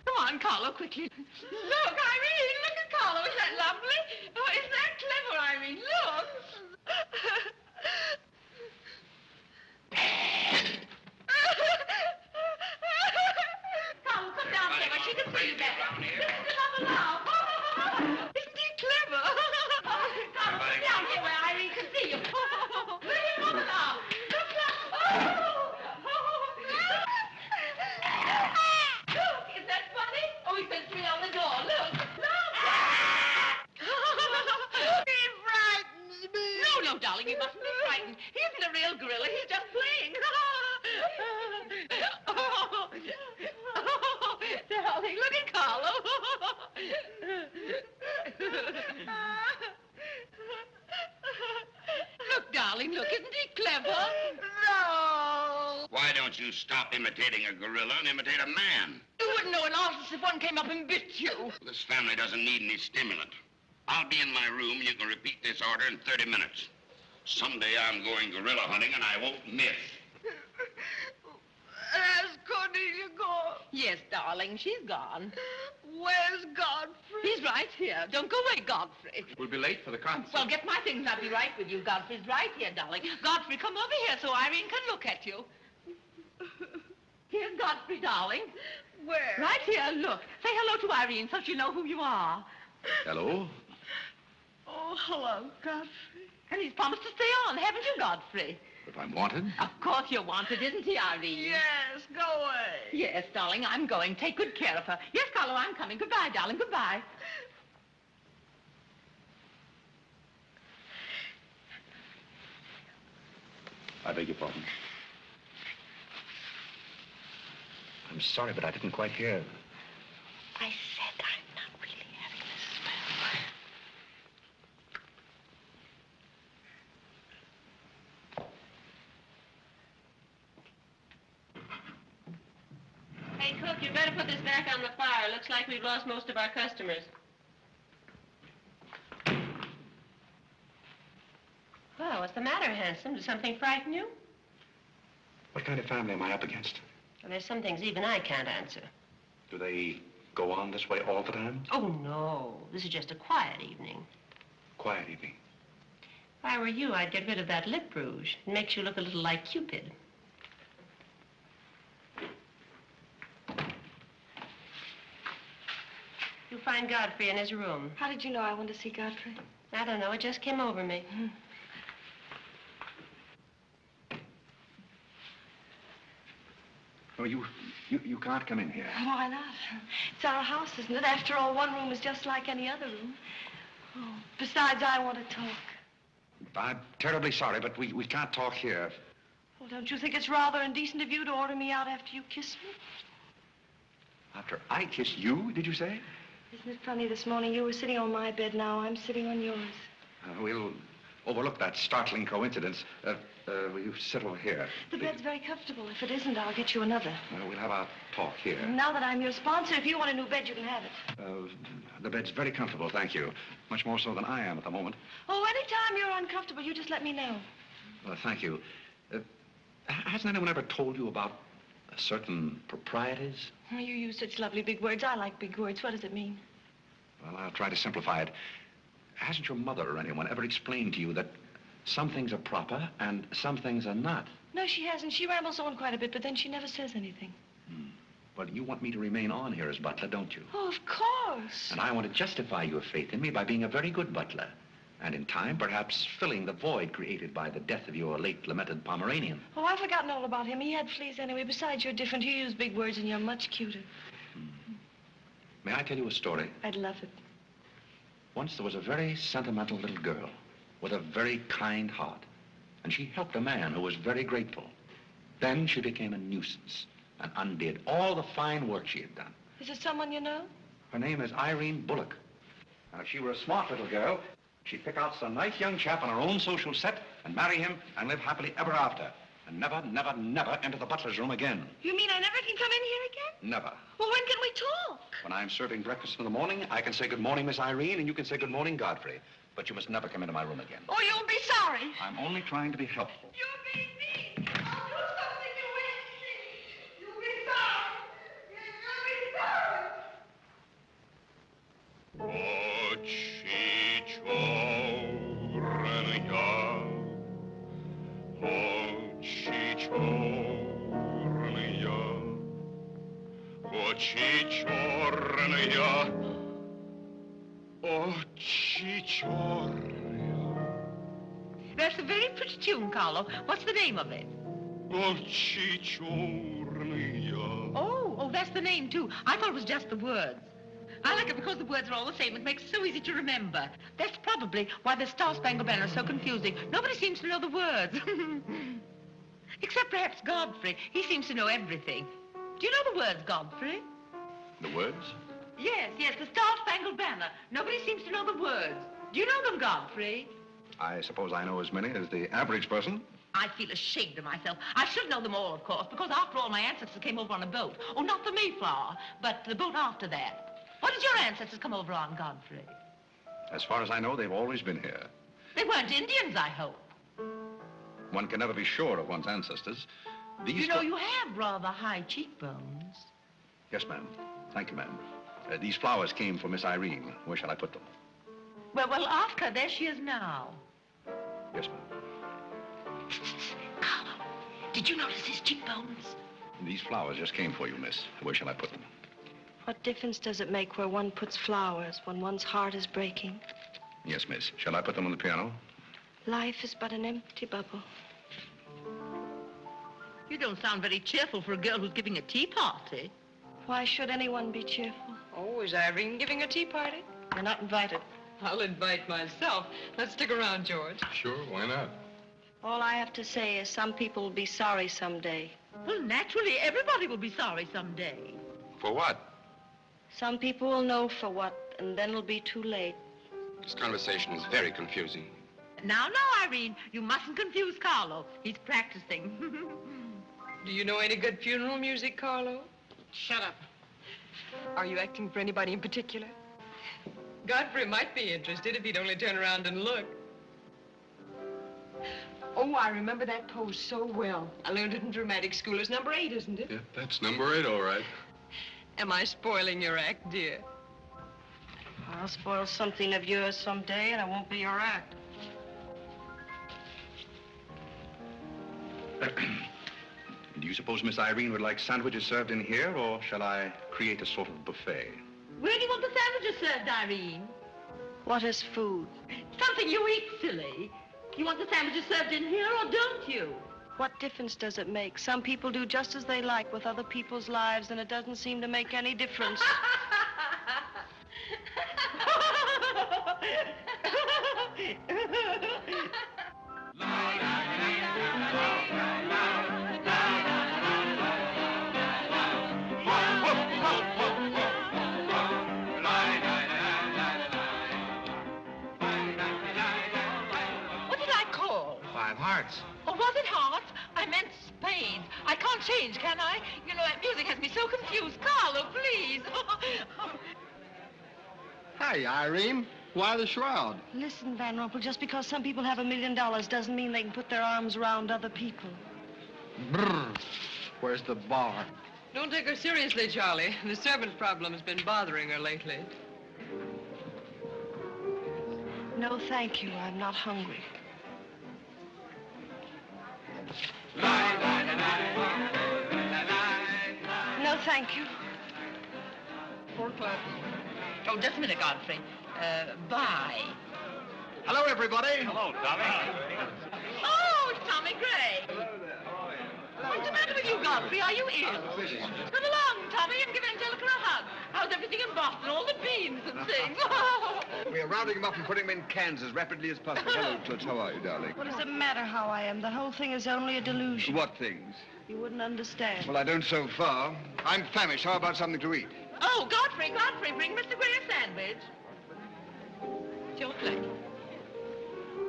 Come on, Carlo, quickly. Look, Irene, look at Carlo. Isn't that lovely? Oh, isn't that clever, Irene? Look. Carlo, come down here where she can see you better. Sit up now. Isn't he clever? Carlo, come down here where Irene can see you. Look now. Look now. Look, is that funny? Oh, he sent me on the door. Look. He frightens me. No, darling, you mustn't be frightened. He isn't a real gorilla. He's just playing. Darling, look at Carlo. Look, darling, look. Isn't he clever? No. Why don't you stop imitating a gorilla and imitate a man? You wouldn't know an artist if one came up and bit you. This family doesn't need any stimulant. I'll be in my room. You can repeat this order in 30 minutes. Someday I'm going gorilla hunting, and I won't miss. Has Cornelia gone? Yes, darling, she's gone. Where's Godfrey? He's right here. Don't go away, Godfrey. We'll be late for the concert. Well, get my things and I'll be right with you. Godfrey's right here, darling. Godfrey, come over here so Irene can look at you. Here's Godfrey, darling. Where? Right here, look. Say hello to Irene so she'll know who you are. Hello? Oh, hello, Godfrey. And he's promised to stay on, haven't you, Godfrey? If I'm wanted? Of course you're wanted, isn't he, Irene? Yes, go away. Yes, darling, I'm going. Take good care of her. Yes, Carlo, I'm coming. Goodbye, darling. Goodbye. I beg your pardon. I'm sorry, but I didn't quite hear. I said I'm not really having a spell. Hey, cook, you better put this back on the fire. Looks like we've lost most of our customers. Well, what's the matter, handsome? Does something frighten you? What kind of family am I up against? Well, there's some things even I can't answer. Do they go on this way all the time? Oh, no. This is just a quiet evening. Quiet evening. If I were you, I'd get rid of that lip rouge. It makes you look a little like Cupid. You'll find Godfrey in his room. How did you know I wanted to see Godfrey? I don't know. It just came over me. Oh, you can't come in here. Why not? It's our house, isn't it? After all, one room is just like any other room. Oh, besides, I want to talk. I'm terribly sorry, but we can't talk here. Well, don't you think it's rather indecent of you to order me out after you kiss me? After I kiss you, did you say? Isn't it funny, this morning you were sitting on my bed, now I'm sitting on yours. We'll overlook that startling coincidence. Will you sit over here? The bed's very comfortable. If it isn't, I'll get you another. We'll have our talk here. Now that I'm your sponsor, if you want a new bed, you can have it. The bed's very comfortable, thank you. Much more so than I am at the moment. Oh, anytime you're uncomfortable, you just let me know. Well, thank you. Hasn't anyone ever told you about certain proprieties? Oh, you use such lovely big words. I like big words. What does it mean? Well, I'll try to simplify it. Hasn't your mother or anyone ever explained to you that some things are proper and some things are not? No, she hasn't. She rambles on quite a bit, but then she never says anything. Well, you want me to remain on here as butler, don't you? Oh, of course. And I want to justify your faith in me by being a very good butler. And in time, perhaps filling the void created by the death of your late lamented Pomeranian. Oh, I've forgotten all about him. He had fleas anyway. Besides, you're different. You use big words and you're much cuter. May I tell you a story? I'd love it. Once there was a very sentimental little girl with a very kind heart. And she helped a man who was very grateful. Then she became a nuisance and undid all the fine work she had done. Is it someone you know? Her name is Irene Bullock. And if she were a smart little girl, she'd pick out some nice young chap on her own social set and marry him and live happily ever after. And never, never, never enter the butler's room again. You mean I never can come in here again? Never. Well, when can we talk? When I'm serving breakfast in the morning, I can say good morning, Miss Irene, and you can say good morning, Godfrey. But you must never come into my room again. Oh, you'll be sorry. I'm only trying to be helpful. You're being mean. I'll do something you won't see. You'll be sorry. That's a very pretty tune, Carlo. What's the name of it? Oh, that's the name, too. I thought it was just the words. I like it because the words are all the same. It makes it so easy to remember. That's probably why the Star-Spangled Banner is so confusing. Nobody seems to know the words. Except perhaps Godfrey. He seems to know everything. Do you know the words, Godfrey? The words? Yes, the Star-Spangled Banner. Nobody seems to know the words. Do you know them, Godfrey? I suppose I know as many as the average person. I feel ashamed of myself. I should know them all, of course, because after all, my ancestors came over on a boat. Oh, not the Mayflower, but the boat after that. What did your ancestors come over on, Godfrey? As far as I know, they've always been here. They weren't Indians, I hope. One can never be sure of one's ancestors. You know, you have rather high cheekbones. Yes, ma'am. Thank you, ma'am. These flowers came for Miss Irene. Where shall I put them? Well, ask her. There she is now. Yes, ma'am. Carlo, did you notice his cheekbones? These flowers just came for you, miss. Where shall I put them? What difference does it make where one puts flowers when one's heart is breaking? Yes, miss. Shall I put them on the piano? Life is but an empty bubble. You don't sound very cheerful for a girl who's giving a tea party. Why should anyone be cheerful? Oh, is Irene giving a tea party? You're not invited. I'll invite myself. Let's stick around, George. Sure, why not? All I have to say is some people will be sorry someday. Well, naturally, everybody will be sorry someday. For what? Some people will know for what, and then it'll be too late. This conversation is very confusing. Now, Irene, you mustn't confuse Carlo. He's practicing. Do you know any good funeral music, Carlo? Shut up. Are you acting for anybody in particular? Godfrey might be interested if he'd only turn around and look. Oh, I remember that pose so well. I learned it in dramatic school. It's number 8, isn't it? Yeah, that's number 8, all right. Am I spoiling your act, dear? I'll spoil something of yours someday, and it won't be your act. Do you suppose Miss Irene would like sandwiches served in here, or shall I create a sort of buffet? Where do you want the sandwiches served, Irene? What is food? Something you eat, silly. You want the sandwiches served in here, or don't you? What difference does it make? Some people do just as they like with other people's lives, and it doesn't seem to make any difference. Hearts. Oh, was it hearts? I meant spades. I can't change, can I? You know, that music has me so confused. Carlo, please. Hey, Irene. Why the shroud? Listen, Van Rumpel, just because some people have $1 million doesn't mean they can put their arms around other people. Brr. Where's the bar? Don't take her seriously, Charlie. The servant problem has been bothering her lately. No, thank you. I'm not hungry. No, thank you. 4 o'clock. Oh, just a minute, Godfrey. Bye. Hello, everybody. Hello, Tommy. Oh, it's Tommy Gray. What's the matter with you, Godfrey? Are you ill? Come along, Tommy, and give Angelica a hug. How's everything in Boston? All the beans and things. We're rounding them up and putting them in cans as rapidly as possible. Hello, Toots. How are you, darling? What does it matter how I am? The whole thing is only a delusion. What things? You wouldn't understand. Well, I don't so far. I'm famished. How about something to eat? Oh, Godfrey, bring Mr. Gray a sandwich. It's your plate.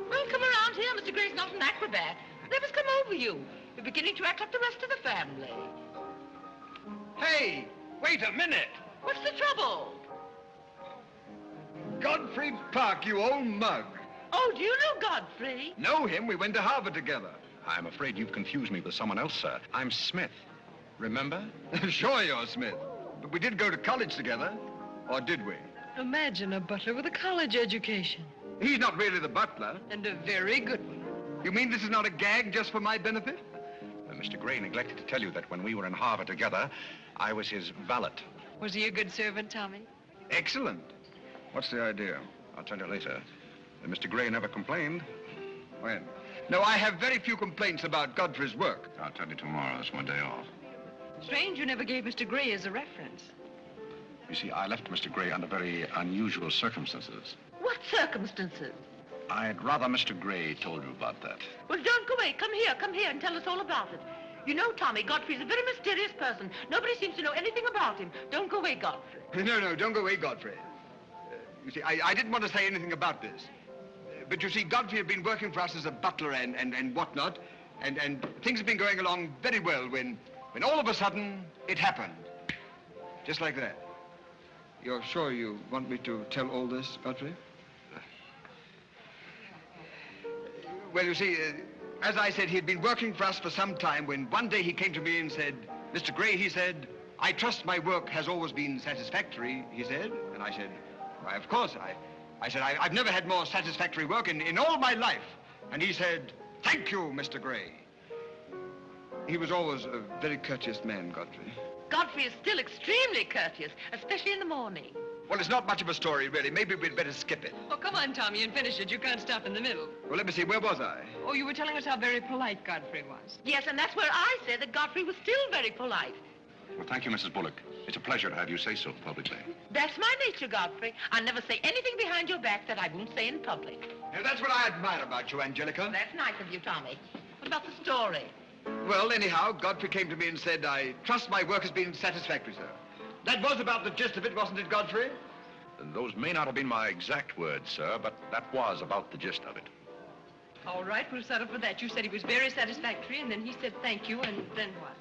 Well, come around here. Mr. Gray's not an acrobat. Let us come over you. You're beginning to act like the rest of the family. Hey, wait a minute. What's the trouble? Godfrey Parke, you old mug. Oh, do you know Godfrey? Know him? We went to Harvard together. I'm afraid you've confused me with someone else, sir. I'm Smith. Remember? Sure you're Smith. But we did go to college together. Or did we? Imagine a butler with a college education. He's not really the butler. And a very good one. You mean this is not a gag just for my benefit? Mr. Gray neglected to tell you that when we were in Harvard together, I was his valet. Was he a good servant, Tommy? Excellent. What's the idea? I'll tell you later. Mr. Gray never complained. When? No, I have very few complaints about Godfrey's work. I'll tell you tomorrow. That's my day off. Strange you never gave Mr. Gray as a reference. You see, I left Mr. Gray under very unusual circumstances. What circumstances? I'd rather Mr. Gray told you about that. Well, don't go away. Come here and tell us all about it. You know, Tommy, Godfrey's a very mysterious person. Nobody seems to know anything about him. Don't go away, Godfrey. No, don't go away, Godfrey. You see, I didn't want to say anything about this. But you see, Godfrey had been working for us as a butler and whatnot, and things have been going along very well when all of a sudden it happened. Just like that. You're sure you want me to tell all this, Godfrey? Well, you see, as I said, he'd been working for us for some time when one day he came to me and said, Mr. Gray, he said, I trust my work has always been satisfactory, he said. And I said, why, of course. I said, I've never had more satisfactory work in all my life. And he said, thank you, Mr. Gray. He was always a very courteous man, Godfrey. Godfrey is still extremely courteous, especially in the morning. Well, it's not much of a story, really. Maybe we'd better skip it. Oh, come on, Tommy, and finish it. You can't stop in the middle. Well, let me see. Where was I? Oh, you were telling us how very polite Godfrey was. Yes, and that's where I said that Godfrey was still very polite. Well, thank you, Mrs. Bullock. It's a pleasure to have you say so publicly. That's my nature, Godfrey. I never say anything behind your back that I won't say in public. Now, that's what I admire about you, Angelica. That's nice of you, Tommy. What about the story? Well, anyhow, Godfrey came to me and said, I trust my work has been satisfactory, sir. That was about the gist of it, wasn't it, Godfrey? Those may not have been my exact words, sir, but that was about the gist of it. All right, we'll settle for that. You said he was very satisfactory, and then he said thank you, and then what?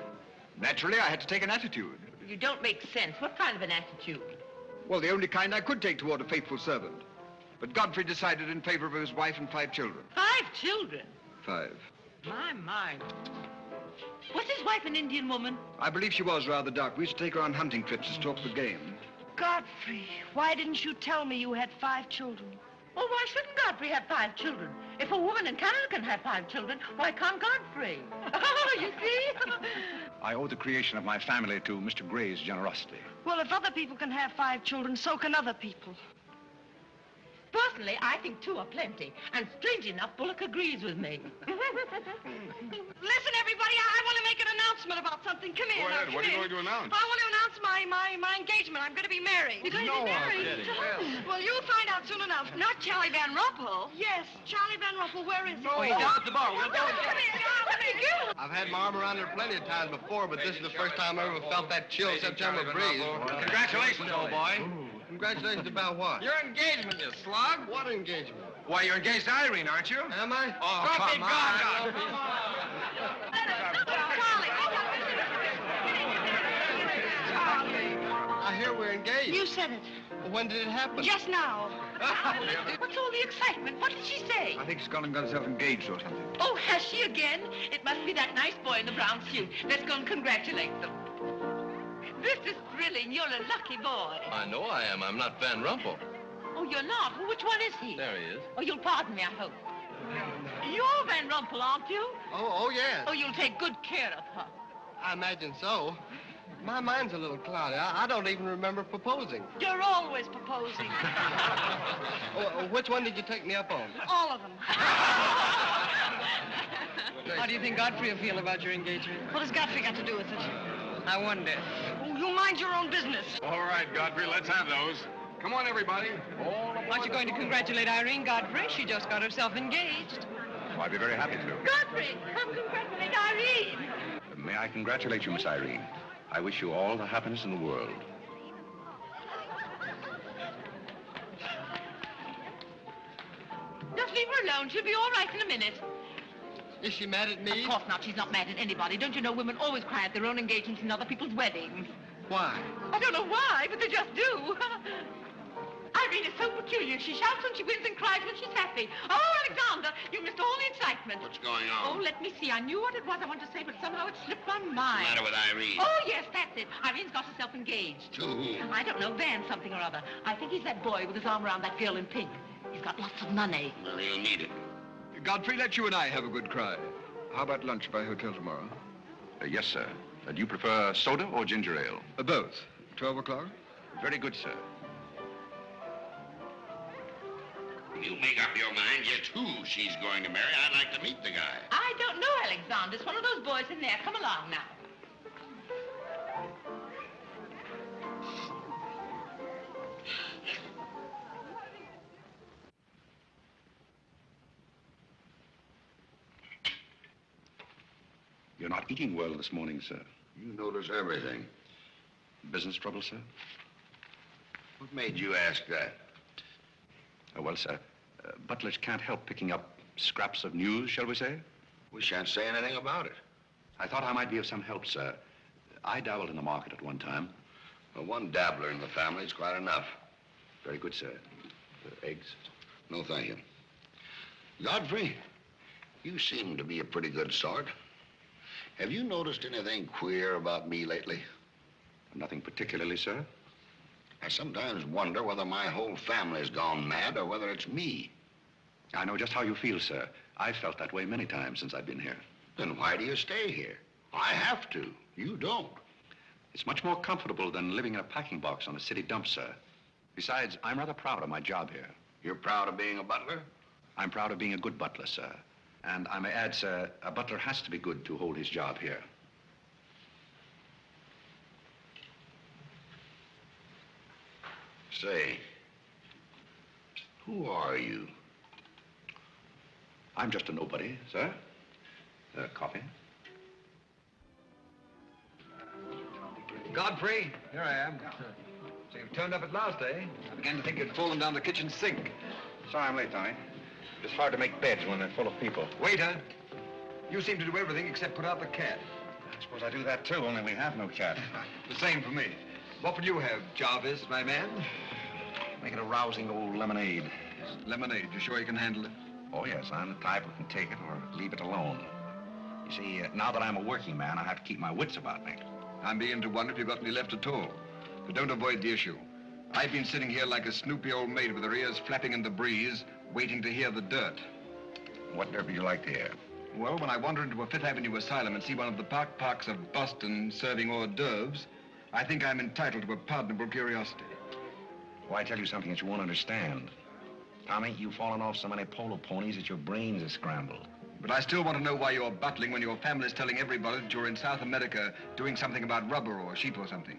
Naturally, I had to take an attitude. You don't make sense. What kind of an attitude? Well, the only kind I could take toward a faithful servant. But Godfrey decided in favor of his wife and 5 children. 5 children? 5. My. Was his wife an Indian woman? I believe she was rather dark. We used to take her on hunting trips to stalk the game. Godfrey, why didn't you tell me you had 5 children? Oh, why shouldn't Godfrey have 5 children? If a woman in Canada can have 5 children, why can't Godfrey? Oh, you see? I owe the creation of my family to Mr. Gray's generosity. Well, if other people can have 5 children, so can other people. Personally, I think 2 are plenty. And strange enough, Bullock agrees with me. Listen, everybody, I want to make an announcement about something. Come here. Go ahead. What are you going to announce? I want to announce my engagement. I'm going to be married. You're going to be married? Well, you'll find out soon enough. Not Charlie Van Rumpel. Yes, Charlie Van Rumpel. Where is he? Oh, he's down at the bar. We'll go and get him. I've had my arm around her plenty of times before, but this is the first time I ever felt that chill September breeze. Congratulations, old boy. Congratulations about what? Your engagement, you slug. What engagement? Why, you're engaged to Irene, aren't you? Am I? Oh, Stop come it, on. I hear we're engaged. You said it. Well, when did it happen? Just now. What's all the excitement? What did she say? I think Scotland got herself engaged or something. Oh, has she again? It must be that nice boy in the brown suit. Let's go and congratulate them. This is thrilling. You're a lucky boy. I know I am. I'm not Van Rumpel. Oh, you're not? Well, which one is he? There he is. Oh, you'll pardon me, I hope. You're Van Rumpel, aren't you? Oh, yes. Oh, you'll take good care of her. I imagine so. My mind's a little cloudy. I don't even remember proposing. You're always proposing. Which one did you take me up on? All of them. How do you think Godfrey will feel about your engagement? What has Godfrey got to do with it? I wonder. Oh, you mind your own business. All right, Godfrey, let's have those. Come on, everybody. Aren't you going to congratulate Irene, Godfrey? She just got herself engaged. Oh, I'd be very happy to. Godfrey, come congratulate Irene. May I congratulate you, Miss Irene? I wish you all the happiness in the world. Just leave her alone. She'll be all right in a minute. Is she mad at me? Of course not. She's not mad at anybody. Don't you know women always cry at their own engagements and other people's weddings? Why? I don't know why, but they just do. Irene is so peculiar. She shouts when she wins and cries when she's happy. Oh, Alexander, you missed all the excitement. What's going on? Oh, let me see. I knew what it was I wanted to say, but somehow it slipped my mind. What's the matter with Irene? Oh, yes, that's it. Irene's got herself engaged. To whom? I don't know, Van something or other. I think he's that boy with his arm around that girl in pink. He's got lots of money. Well, he'll need it. Godfrey, let you and I have a good cry. How about lunch by hotel tomorrow? Yes, sir. Do you prefer soda or ginger ale? Both. 12 o'clock? Very good, sir. You make up your mind yet who she's going to marry. I'd like to meet the guy. I don't know, Alexander. It's one of those boys in there. Come along now. You're not eating well this morning, sir. You notice everything. Business trouble, sir? What made you ask that? Well, sir, butlers can't help picking up scraps of news, shall we say? We shan't say anything about it. I thought I might be of some help, sir. I dabbled in the market at one time. Well, one dabbler in the family is quite enough. Very good, sir. Eggs? No, thank you. Godfrey, you seem to be a pretty good sort. Have you noticed anything queer about me lately? Nothing particularly, sir. I sometimes wonder whether my whole family's gone mad or whether it's me. I know just how you feel, sir. I've felt that way many times since I've been here. Then why do you stay here? I have to. You don't. It's much more comfortable than living in a packing box on a city dump, sir. Besides, I'm rather proud of my job here. You're proud of being a butler? I'm proud of being a good butler, sir. And I may add, sir, a butler has to be good to hold his job here. Say, who are you? I'm just a nobody, sir. Coffee? Godfrey, here I am. So you've turned up at last, eh? I began to think you'd fallen down the kitchen sink. Sorry I'm late, Tommy. It's hard to make beds when they're full of people. Waiter, you seem to do everything except put out the cat. I suppose I do that, too, only we have no cat. The same for me. What would you have, Jarvis, my man? Make it a rousing old lemonade. Lemonade, you sure you can handle it? Oh, yes, I'm the type who can take it or leave it alone. You see, now that I'm a working man, I have to keep my wits about me. I'm beginning to wonder if you've got any left at all. But don't avoid the issue. I've been sitting here like a snoopy old maid with her ears flapping in the breeze, waiting to hear the dirt. What dirt would you like to hear? Well, when I wander into a Fifth Avenue asylum and see one of the parks of Boston serving hors d'oeuvres, I think I'm entitled to a pardonable curiosity. Well, I tell you something that you won't understand. Tommy, you've fallen off so many polo ponies that your brains are scrambled. But I still want to know why you're butling when your family's telling everybody that you're in South America doing something about rubber or sheep or something.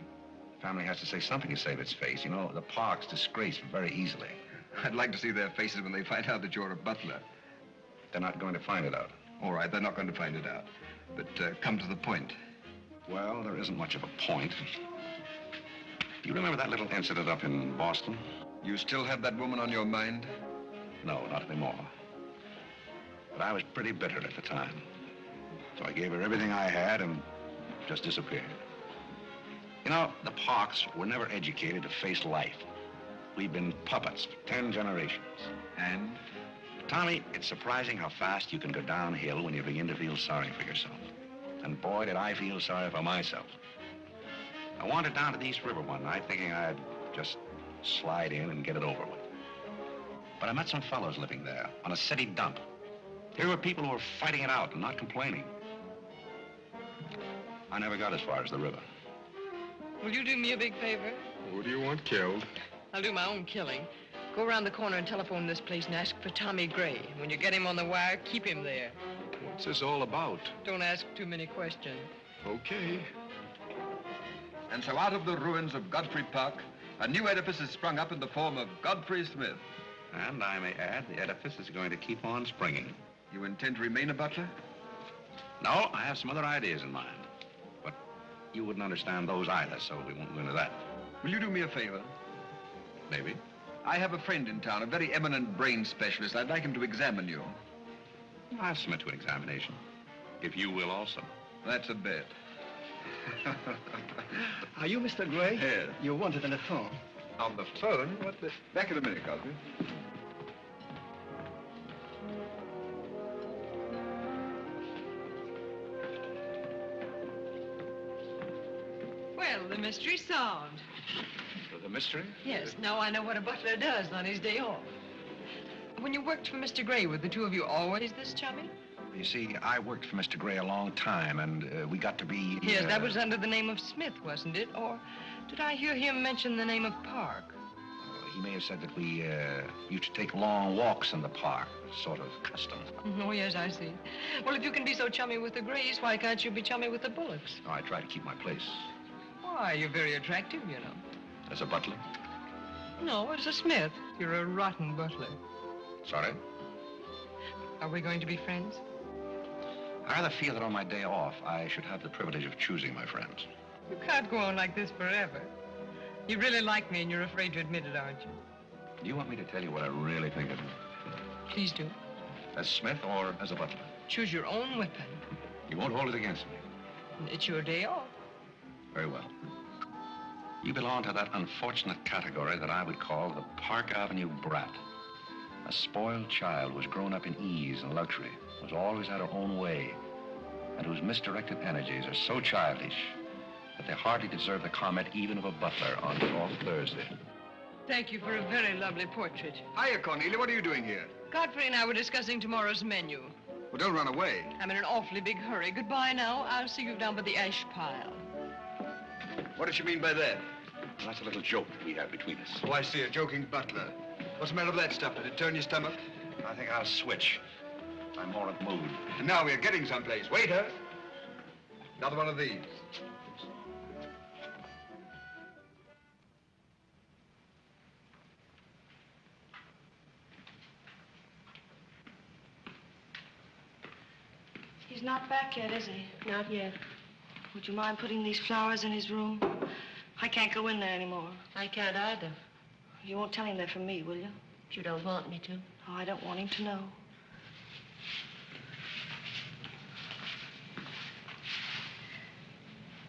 Family has to say something to save its face. You know, the Parke's disgraced very easily. I'd like to see their faces when they find out that you're a butler. They're not going to find it out. All right, they're not going to find it out. But come to the point. Well, there isn't much of a point. You remember that little incident up in Boston? You still have that woman on your mind? No, not anymore. But I was pretty bitter at the time. So I gave her everything I had and just disappeared. You know, the Parkes were never educated to face life. We've been puppets for 10 generations. And? Tommy, it's surprising how fast you can go downhill when you begin to feel sorry for yourself. And boy, did I feel sorry for myself. I wandered down to the East River one night thinking I'd just slide in and get it over with. But I met some fellows living there on a city dump. Here were people who were fighting it out and not complaining. I never got as far as the river. Will you do me a big favor? Who do you want killed? I'll do my own killing. Go around the corner and telephone this place and ask for Tommy Gray. When you get him on the wire, keep him there. What's this all about? Don't ask too many questions. Okay. And so out of the ruins of Godfrey Parke, a new edifice has sprung up in the form of Godfrey Smith. And I may add, the edifice is going to keep on springing. You intend to remain a butler? No, I have some other ideas in mind. But you wouldn't understand those either, so we won't go into that. Will you do me a favor? Maybe. I have a friend in town, a very eminent brain specialist. I'd like him to examine you. I'll submit to an examination, if you will also. That's a bet. Are you Mr. Gray? Yes. You're wanted on the phone. On the phone? What the... Back in a minute, Godfrey. Well, the mystery's solved. The mystery? Yes, now I know what a butler does on his day off. When you worked for Mr. Gray, were the two of you always this chummy? You see, I worked for Mr. Gray a long time, and we got to be... Yes, that was under the name of Smith, wasn't it? Or did I hear him mention the name of Parke? He may have said that we used to take long walks in the park, sort of custom. Oh, yes, I see. Well, if you can be so chummy with the Grays, why can't you be chummy with the Bullocks? Oh, I try to keep my place. Why, you're very attractive, you know. As a butler? No, as a Smith. You're a rotten butler. Sorry? Are we going to be friends? I rather feel that on my day off, I should have the privilege of choosing my friends. You can't go on like this forever. You really like me and you're afraid to admit it, aren't you? Do you want me to tell you what I really think of you? Please do. As Smith or as a butler? Choose your own weapon. You won't hold it against me. It's your day off. Very well. You belong to that unfortunate category that I would call the Park Avenue brat. A spoiled child who was grown up in ease and luxury, was always had her own way, and whose misdirected energies are so childish that they hardly deserve the comment even of a butler on off Thursday. Thank you for a very lovely portrait. Hiya, Cornelia. What are you doing here? Godfrey and I were discussing tomorrow's menu. Well, don't run away. I'm in an awfully big hurry. Goodbye now. I'll see you down by the ash pile. What does she mean by that? Well, that's a little joke we have between us. Oh, I see. A joking butler. What's the matter with that stuff? Did it turn your stomach? I think I'll switch. I'm more in the mood. And now we're getting someplace. Waiter! Another one of these. He's not back yet, is he? Not yet. Would you mind putting these flowers in his room? I can't go in there anymore. I can't either. You won't tell him they're from me, will you? You don't want me to. Oh, I don't want him to know.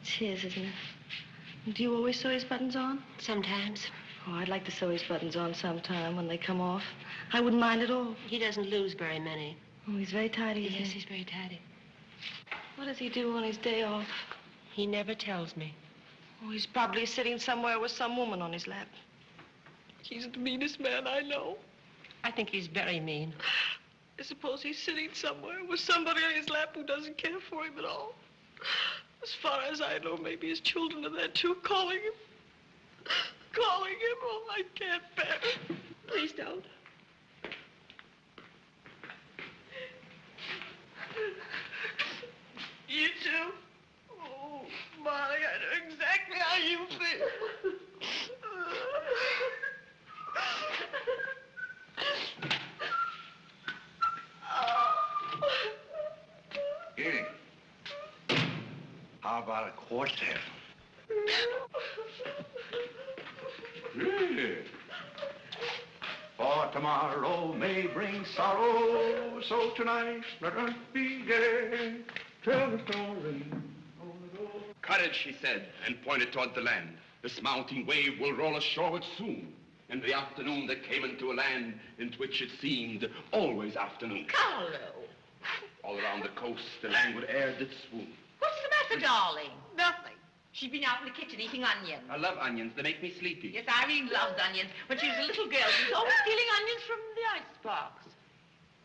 It's his, isn't it? Do you always sew his buttons on? Sometimes. Oh, I'd like to sew his buttons on sometime when they come off. I wouldn't mind at all. He doesn't lose very many. Oh, he's very tidy, isn't he? Yes, he's very tidy. What does he do on his day off? He never tells me. Oh, he's probably sitting somewhere with some woman on his lap. He's the meanest man I know. I think he's very mean. I suppose he's sitting somewhere with somebody on his lap who doesn't care for him at all. As far as I know, maybe his children are there too, calling him. Calling him. Oh, I can't bear it. Please don't. You too? Oh, Molly, I know exactly how you feel. Irene, how about a quartet? Yeah. For tomorrow may bring sorrow, so tonight let us be gay. Tell the story. Courage, she said, and pointed toward the land. This mounting wave will roll us shoreward soon. In the afternoon they came into a land into which it seemed always afternoon. Carlo! All around the coast, the languid air did swoon. What's the matter, darling? Nothing. She's been out in the kitchen eating onions. I love onions. They make me sleepy. Yes, Irene loves onions. When she was a little girl, she was always stealing onions from the icebox.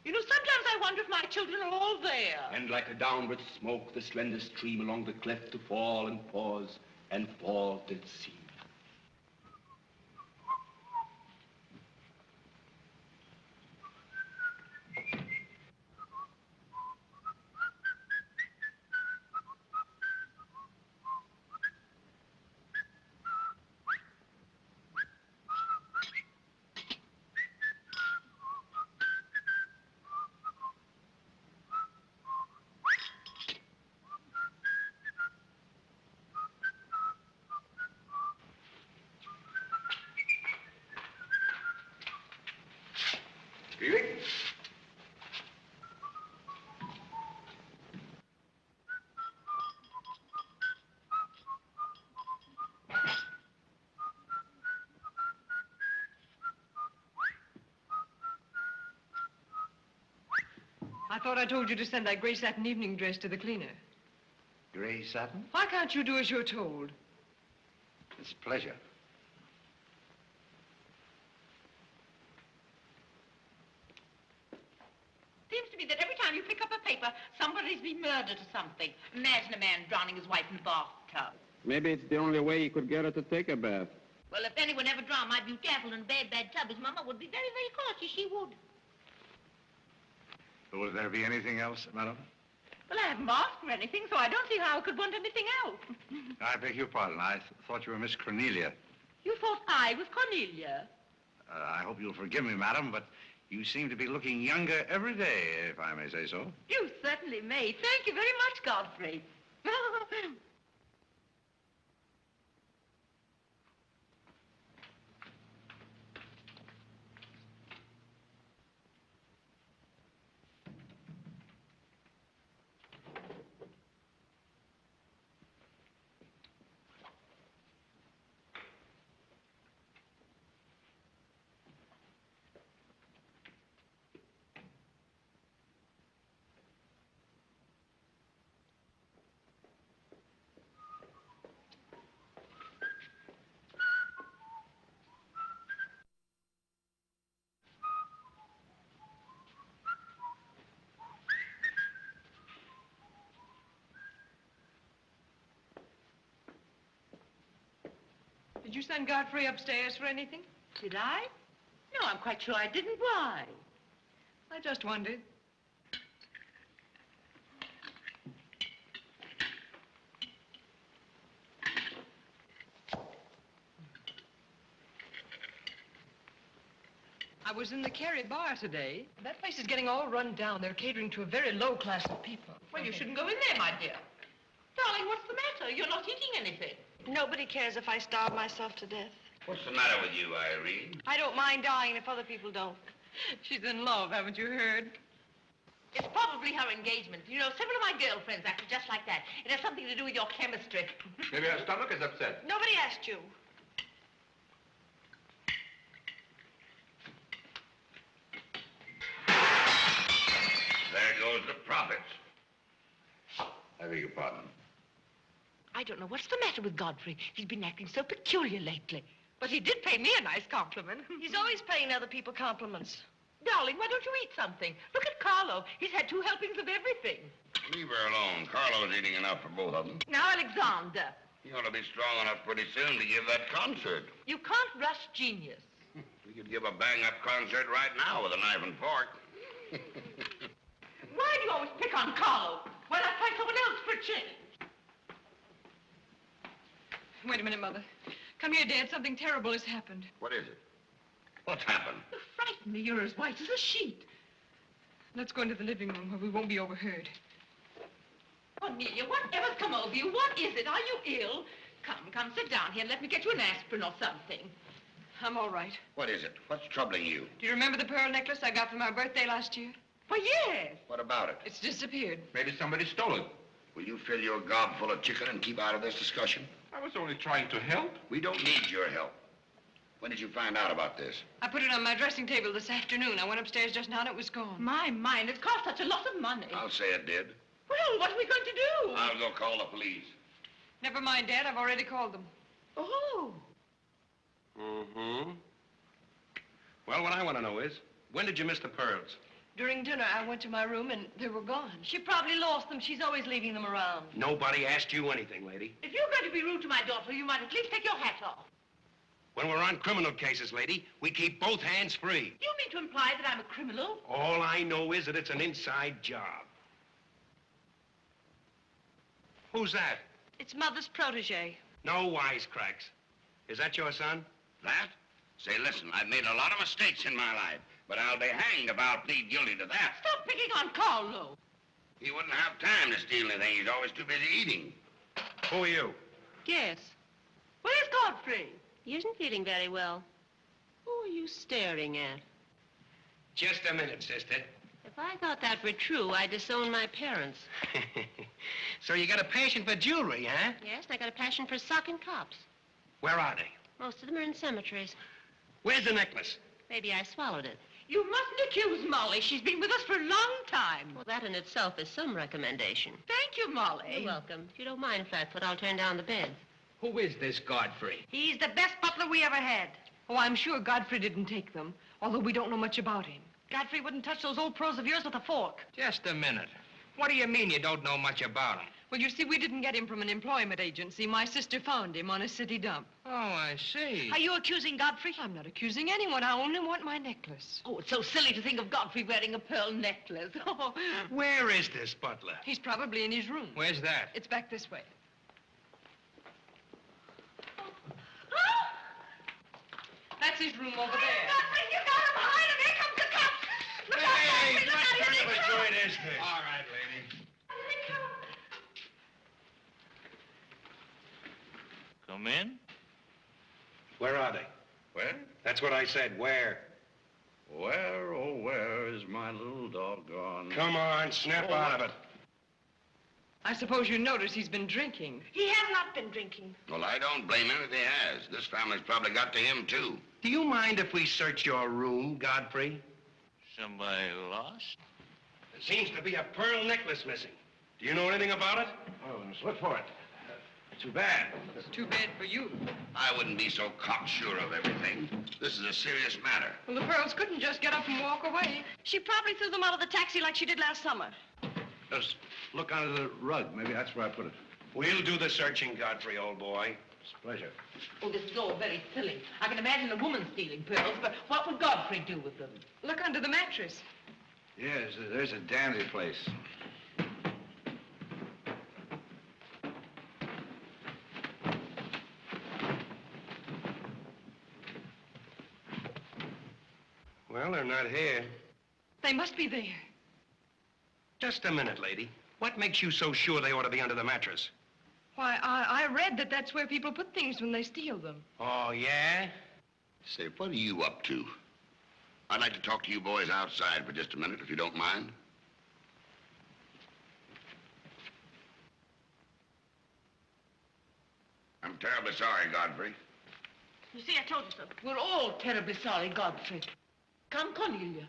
You know, sometimes I wonder if my children are all there. And like a downward smoke, the slender stream along the cleft to fall and pause, and fall did seem. I thought I told you to send that gray satin evening dress to the cleaner. Gray satin? Why can't you do as you're told? It's a pleasure. Seems to me that every time you pick up a paper, somebody's been murdered or something. Imagine a man drowning his wife in a bathtub. Maybe it's the only way he could get her to take a bath. Well, if anyone ever drowned my beautiful in a bad, bad tub, his mama would be very, very cautious. She would. Will there be anything else, madam? Well, I haven't asked for anything, so I don't see how I could want anything else. I beg your pardon. I thought you were Miss Cornelia. You thought I was Cornelia? I hope you'll forgive me, madam, but you seem to be looking younger every day, if I may say so. You certainly may. Thank you very much, Godfrey. Did you send Godfrey upstairs for anything? Did I? No, I'm quite sure I didn't. Why? I just wondered. I was in the Carey bar today. That place is getting all run down. They're catering to a very low class of people. Well, you shouldn't go in there, my dear. Darling, what's the matter? You're not eating anything. Nobody cares if I starve myself to death. What's the matter with you, Irene? I don't mind dying if other people don't. She's in love, haven't you heard? It's probably her engagement. You know, several of my girlfriends acted just like that. It has something to do with your chemistry. Maybe her stomach is upset. Nobody asked you. There goes the profits. I beg your pardon. I don't know what's the matter with Godfrey. He's been acting so peculiar lately. But But he did pay me a nice compliment. He's always paying other people compliments. Darling, why don't you eat something? Look at Carlo. He's had 2 helpings of everything. Leave her alone. Carlo's eating enough for both of them. Now, Alexander. You ought to be strong enough pretty soon to give that concert. You can't rush genius. We could give a bang-up concert right now with a knife and fork. Why do you always pick on Carlo? Why not try someone else for a change? Wait a minute, Mother. Come here, Dad. Something terrible has happened. What is it? What's happened? You frighten me. You're as white as a sheet. Let's go into the living room where we won't be overheard. Cornelia, whatever's come over you? What is it? Are you ill? Come, sit down here and let me get you an aspirin or something. I'm all right. What is it? What's troubling you? Do you remember the pearl necklace I got for my birthday last year? Why, yes. What about it? It's disappeared. Maybe somebody stole it. Will you fill your gob full of chicken and keep out of this discussion? I was only trying to help. We don't need your help. When did you find out about this? I put it on my dressing table this afternoon. I went upstairs just now and it was gone. My mind, it cost such a lot of money. I'll say it did. Well, what are we going to do? I'll go call the police. Never mind, Dad. I've already called them. Oh. Mm-hmm. Well, what I want to know is, when did you miss the pearls? During dinner, I went to my room and they were gone. She probably lost them. She's always leaving them around. Nobody asked you anything, lady. If you're going to be rude to my daughter, you might at least take your hat off. When we're on criminal cases, lady, we keep both hands free. You mean to imply that I'm a criminal? All I know is that it's an inside job. Who's that? It's Mother's protégé. No wisecracks. Is that your son? That? Say, listen, I've made a lot of mistakes in my life, but I'll be hanged if I'll plead guilty to that. Stop picking on Carlo. He wouldn't have time to steal anything. He's always too busy eating. Who are you? Yes. Where's Godfrey? He isn't feeling very well. Who are you staring at? Just a minute, sister. If I thought that were true, I'd disown my parents. So you got a passion for jewelry, huh? Yes, and I got a passion for socking cops. Where are they? Most of them are in cemeteries. Where's the necklace? Maybe I swallowed it. You mustn't accuse Molly. She's been with us for a long time. Well, that in itself is some recommendation. Thank you, Molly. You're welcome. If you don't mind, Flatfoot, I'll turn down the bed. Who is this Godfrey? He's the best butler we ever had. Oh, I'm sure Godfrey didn't take them, although we don't know much about him. Godfrey wouldn't touch those old pearls of yours with a fork. Just a minute. What do you mean you don't know much about him? Well, you see, we didn't get him from an employment agency. My sister found him on a city dump. Oh, I see. Are you accusing Godfrey? I'm not accusing anyone. I only want my necklace. Oh, it's so silly to think of Godfrey wearing a pearl necklace. Oh. Where is this butler? He's probably in his room. Where's that? It's back this way. That's his room over there. Godfrey, you got him behind him. Here comes the cops. Look out, Godfrey. Look out. Here they come. joint is this? All right, lady. Here they come. Come in. Where are they? Where? That's what I said. Where? Where, oh, where is my little doggone? Come on, snap out of it. I suppose you notice he's been drinking. He has not been drinking. Well, I don't blame him if he has. This family's probably got to him, too. Do you mind if we search your room, Godfrey? Somebody lost? There seems to be a pearl necklace missing. Do you know anything about it? Oh, let's look for it. Too bad. It's too bad for you. I wouldn't be so cocksure of everything. This is a serious matter. Well, the pearls couldn't just get up and walk away. She probably threw them out of the taxi like she did last summer. Just look under the rug. Maybe that's where I put it. We'll do the searching, Godfrey, old boy. It's a pleasure. Oh, this is all very silly. I can imagine a woman stealing pearls, but what would Godfrey do with them? Look under the mattress. Yes, there's a dandy place. Well, they're not here. They must be there. Just a minute, lady. What makes you so sure they ought to be under the mattress? Why, I read that that's where people put things when they steal them. Oh, yeah? Say, what are you up to? I'd like to talk to you boys outside for just a minute, if you don't mind. I'm terribly sorry, Godfrey. You see, I told you so. We're all terribly sorry, Godfrey. Come, Cornelia.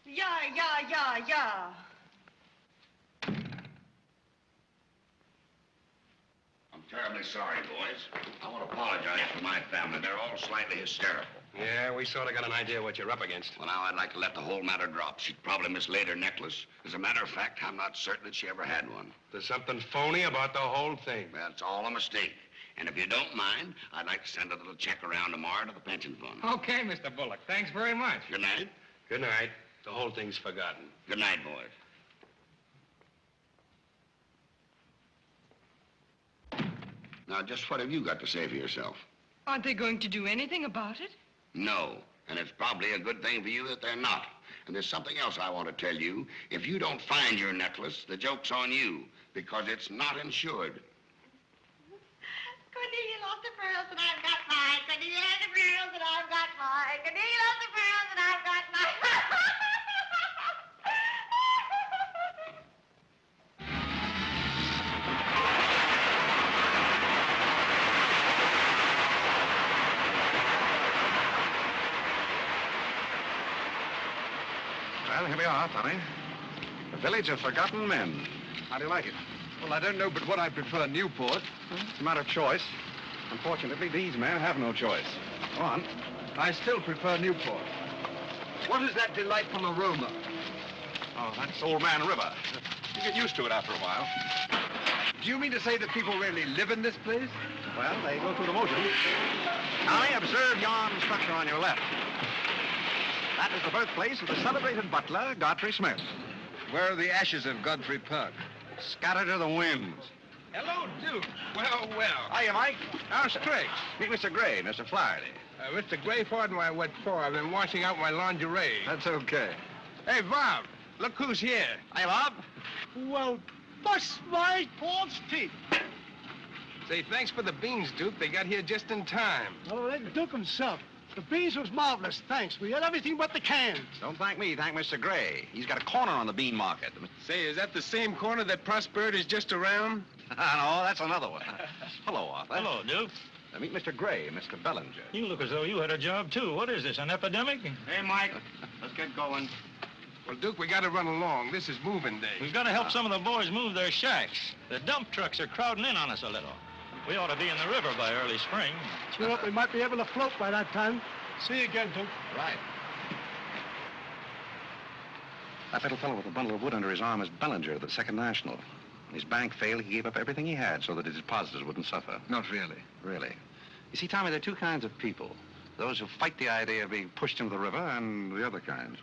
Yeah. Terribly sorry, boys. I want to apologize for my family. They're all slightly hysterical. Yeah, we sort of got an idea what you're up against. Well, now, I'd like to let the whole matter drop. She'd probably mislaid her necklace. As a matter of fact, I'm not certain that she ever had one. There's something phony about the whole thing. That's all a mistake. And if you don't mind, I'd like to send a little check around tomorrow to the pension fund. Okay, Mr. Bullock. Thanks very much. Good night. Good night. The whole thing's forgotten. Good night, boys. Now, just what have you got to say for yourself? Aren't they going to do anything about it? No. And it's probably a good thing for you that they're not. And there's something else I want to tell you. If you don't find your necklace, the joke's on you, because it's not insured. Cornelia lost the pearls and I've got mine. Cornelia has the pearls and I've got mine. Cornelia lost the pearls and I've got mine. Well, here we are, Tommy. The Village of Forgotten Men. How do you like it? Well, I don't know but what I prefer Newport. It's a matter of choice. Unfortunately, these men have no choice. Go on. I still prefer Newport. What is that delightful aroma? Oh, that's Old Man River. You get used to it after a while. Do you mean to say that people really live in this place? Well, they go through the motion. Tommy, observe yon structure on your left. That is the birthplace of the celebrated butler, Godfrey Smith. Where are the ashes of Godfrey Parke? Scattered to the winds. Hello, Duke. Well, well. Hiya, Mike. How's tricks? Meet Mr. Gray, Mr. Flaherty. Mr. Gray, pardon my wet floor. I've been washing out my lingerie. That's okay. Hey, Bob, look who's here. Hiya, Bob. Well, bust my false teeth. Say, thanks for the beans, Duke. They got here just in time. Oh, let the Duke himself. The beans was marvelous, thanks. We had everything but the cans. Don't thank me, thank Mr. Gray. He's got a corner on the bean market. Say, is that the same corner that Prosperitty's just around? No, that's another one. Hello, Arthur. Hello, Duke. Meet Mr. Gray, Mr. Bellinger. You look as though you had a job, too. What is this, an epidemic? Hey, Mike. Let's get going. Well, Duke, we got to run along. This is moving day. We've got to help some of the boys move their shacks. The dump trucks are crowding in on us a little. We ought to be in the river by early spring. Sure up, we might be able to float by that time. See you again, Duke. Right. That little fellow with the bundle of wood under his arm is Bellinger of the Second National. When his bank failed, he gave up everything he had so that his depositors wouldn't suffer. Not really. Really. You see, Tommy, there are two kinds of people. Those who fight the idea of being pushed into the river and the other kinds.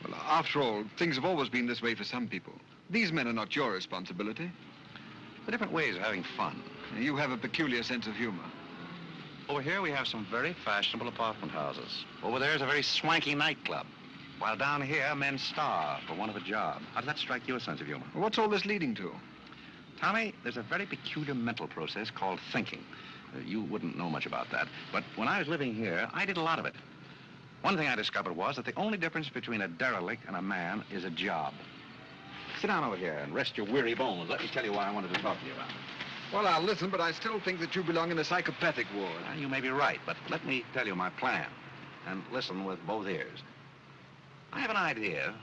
Well, after all, things have always been this way for some people. These men are not your responsibility. They're different ways of having fun. You have a peculiar sense of humor. Over here, we have some very fashionable apartment houses. Over there is a very swanky nightclub. While down here, men starve for want of a job. How does that strike your sense of humor? Well, what's all this leading to? Tommy, there's a very peculiar mental process called thinking. You wouldn't know much about that. But when I was living here, I did a lot of it. One thing I discovered was that the only difference between a derelict and a man is a job. Sit down over here and rest your weary bones. Let me tell you why I wanted to talk to you about it. Well, I'll listen, but I still think that you belong in a psychopathic ward. You may be right, but let me tell you my plan. And listen with both ears. I have an idea.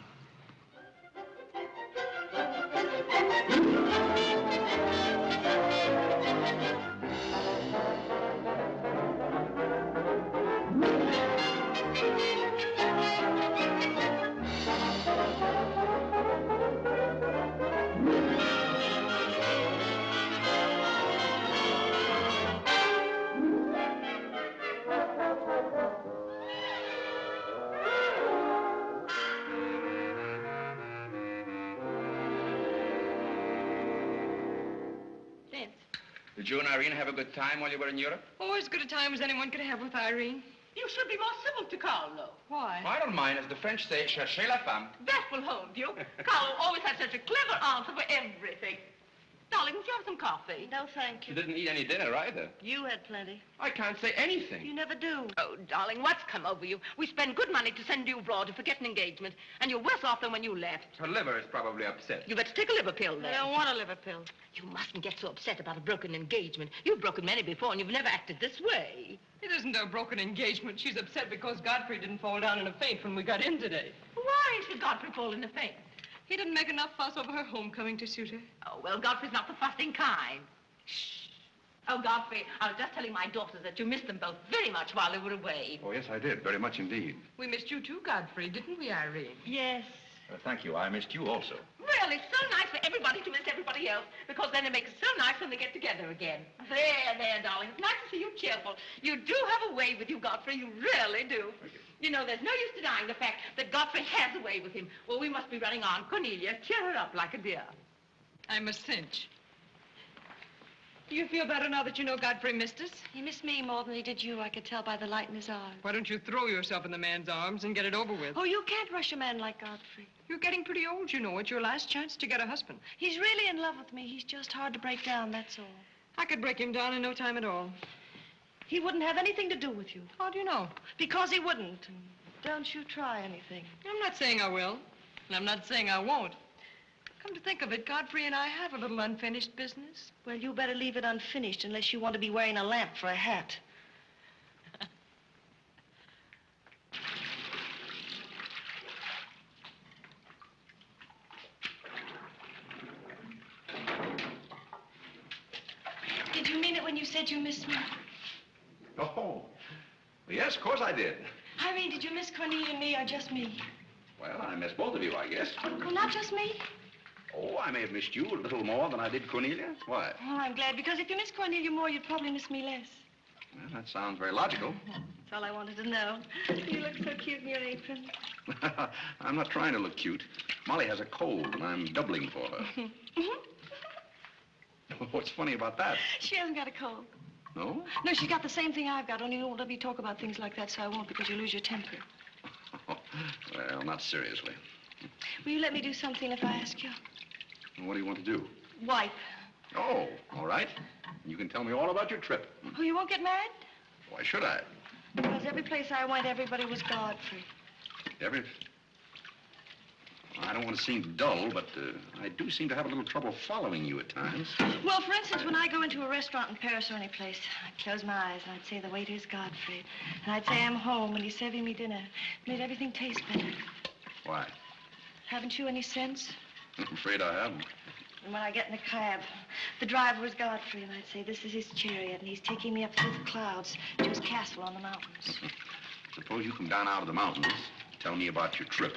Did you and Irene have a good time while you were in Europe? Oh, as good a time as anyone could have with Irene. You should be more civil to Carlo. Why? I don't mind. As the French say, cherchez la femme. That will hold you. Carlo always has such a clever answer for everything. Darling, would you have some coffee? No, thank You you. didn't eat any dinner either. You had plenty. I can't say anything. You never do. Oh, darling, what's come over you? We spend good money to send you abroad to forget an engagement, and you're worse off than when you left. Her liver is probably upset. You better take a liver pill, then. I don't want a liver pill. You mustn't get so upset about a broken engagement. You've broken many before, and you've never acted this way. It isn't a broken engagement. She's upset because Godfrey didn't fall down in a faint when we got in today. Why should Godfrey fall in a faint? He didn't make enough fuss over her homecoming to suit her. Oh, well, Godfrey's not the fussing kind. Shh. Oh, Godfrey, I was just telling my daughters that you missed them both very much while they were away. Oh, yes, I did. Very much indeed. We missed you too, Godfrey, didn't we, Irene? Yes. Thank you. I missed you also. Well, it's so nice for everybody to miss everybody else, because then it makes it so nice when they get together again. There, darling. It's nice to see you cheerful. You do have a way with you, Godfrey. You really do. You know, there's no use denying the fact that Godfrey has a way with him. Well, we must be running on. Cornelia, cheer her up like a dear. I'm a cinch. Do you feel better now that you know Godfrey missed us? He missed me more than he did you. I could tell by the light in his eyes. Why don't you throw yourself in the man's arms and get it over with? Oh, you can't rush a man like Godfrey. You're getting pretty old, you know. It's your last chance to get a husband. He's really in love with me. He's just hard to break down, that's all. I could break him down in no time at all. He wouldn't have anything to do with you. How do you know? Because he wouldn't. And don't you try anything. I'm not saying I will, and I'm not saying I won't. Come to think of it, Godfrey and I have a little unfinished business. Well, you better leave it unfinished unless you want to be wearing a lamp for a hat. Did you mean it when you said you missed me? Oh, yes, of course I did. Irene, did you miss Cornelia and me or just me? Well, I missed both of you, I guess. Well, not just me. Oh, I may have missed you a little more than I did Cornelia. Why? Oh, I'm glad, because if you miss Cornelia more, you'd probably miss me less. Well, that sounds very logical. That's all I wanted to know. You look so cute in your apron. I'm not trying to look cute. Molly has a cold, and I'm doubling for her. What's funny about that? She hasn't got a cold. No? No, she's got the same thing I've got, only you won't let me talk about things like that, so I won't, because you lose your temper. Well, not seriously. Will you let me do something if I ask you? What do you want to do? Wipe. Oh, all right. You can tell me all about your trip. Oh, you won't get married? Why should I? Because every place I went, everybody was Godfrey. I don't want to seem dull, but I do seem to have a little trouble following you at times. Well, for instance, when I go into a restaurant in Paris or any place, I'd close my eyes and I'd say the waiter's Godfrey. And I'd say I'm home and he's serving me dinner. It made everything taste better. Why? Haven't you any sense? I'm afraid I haven't. And when I get in a cab, the driver was Godfrey, and I'd say, this is his chariot, and he's taking me up through the clouds to his castle on the mountains. Suppose you come down out of the mountains. Tell me about your trip.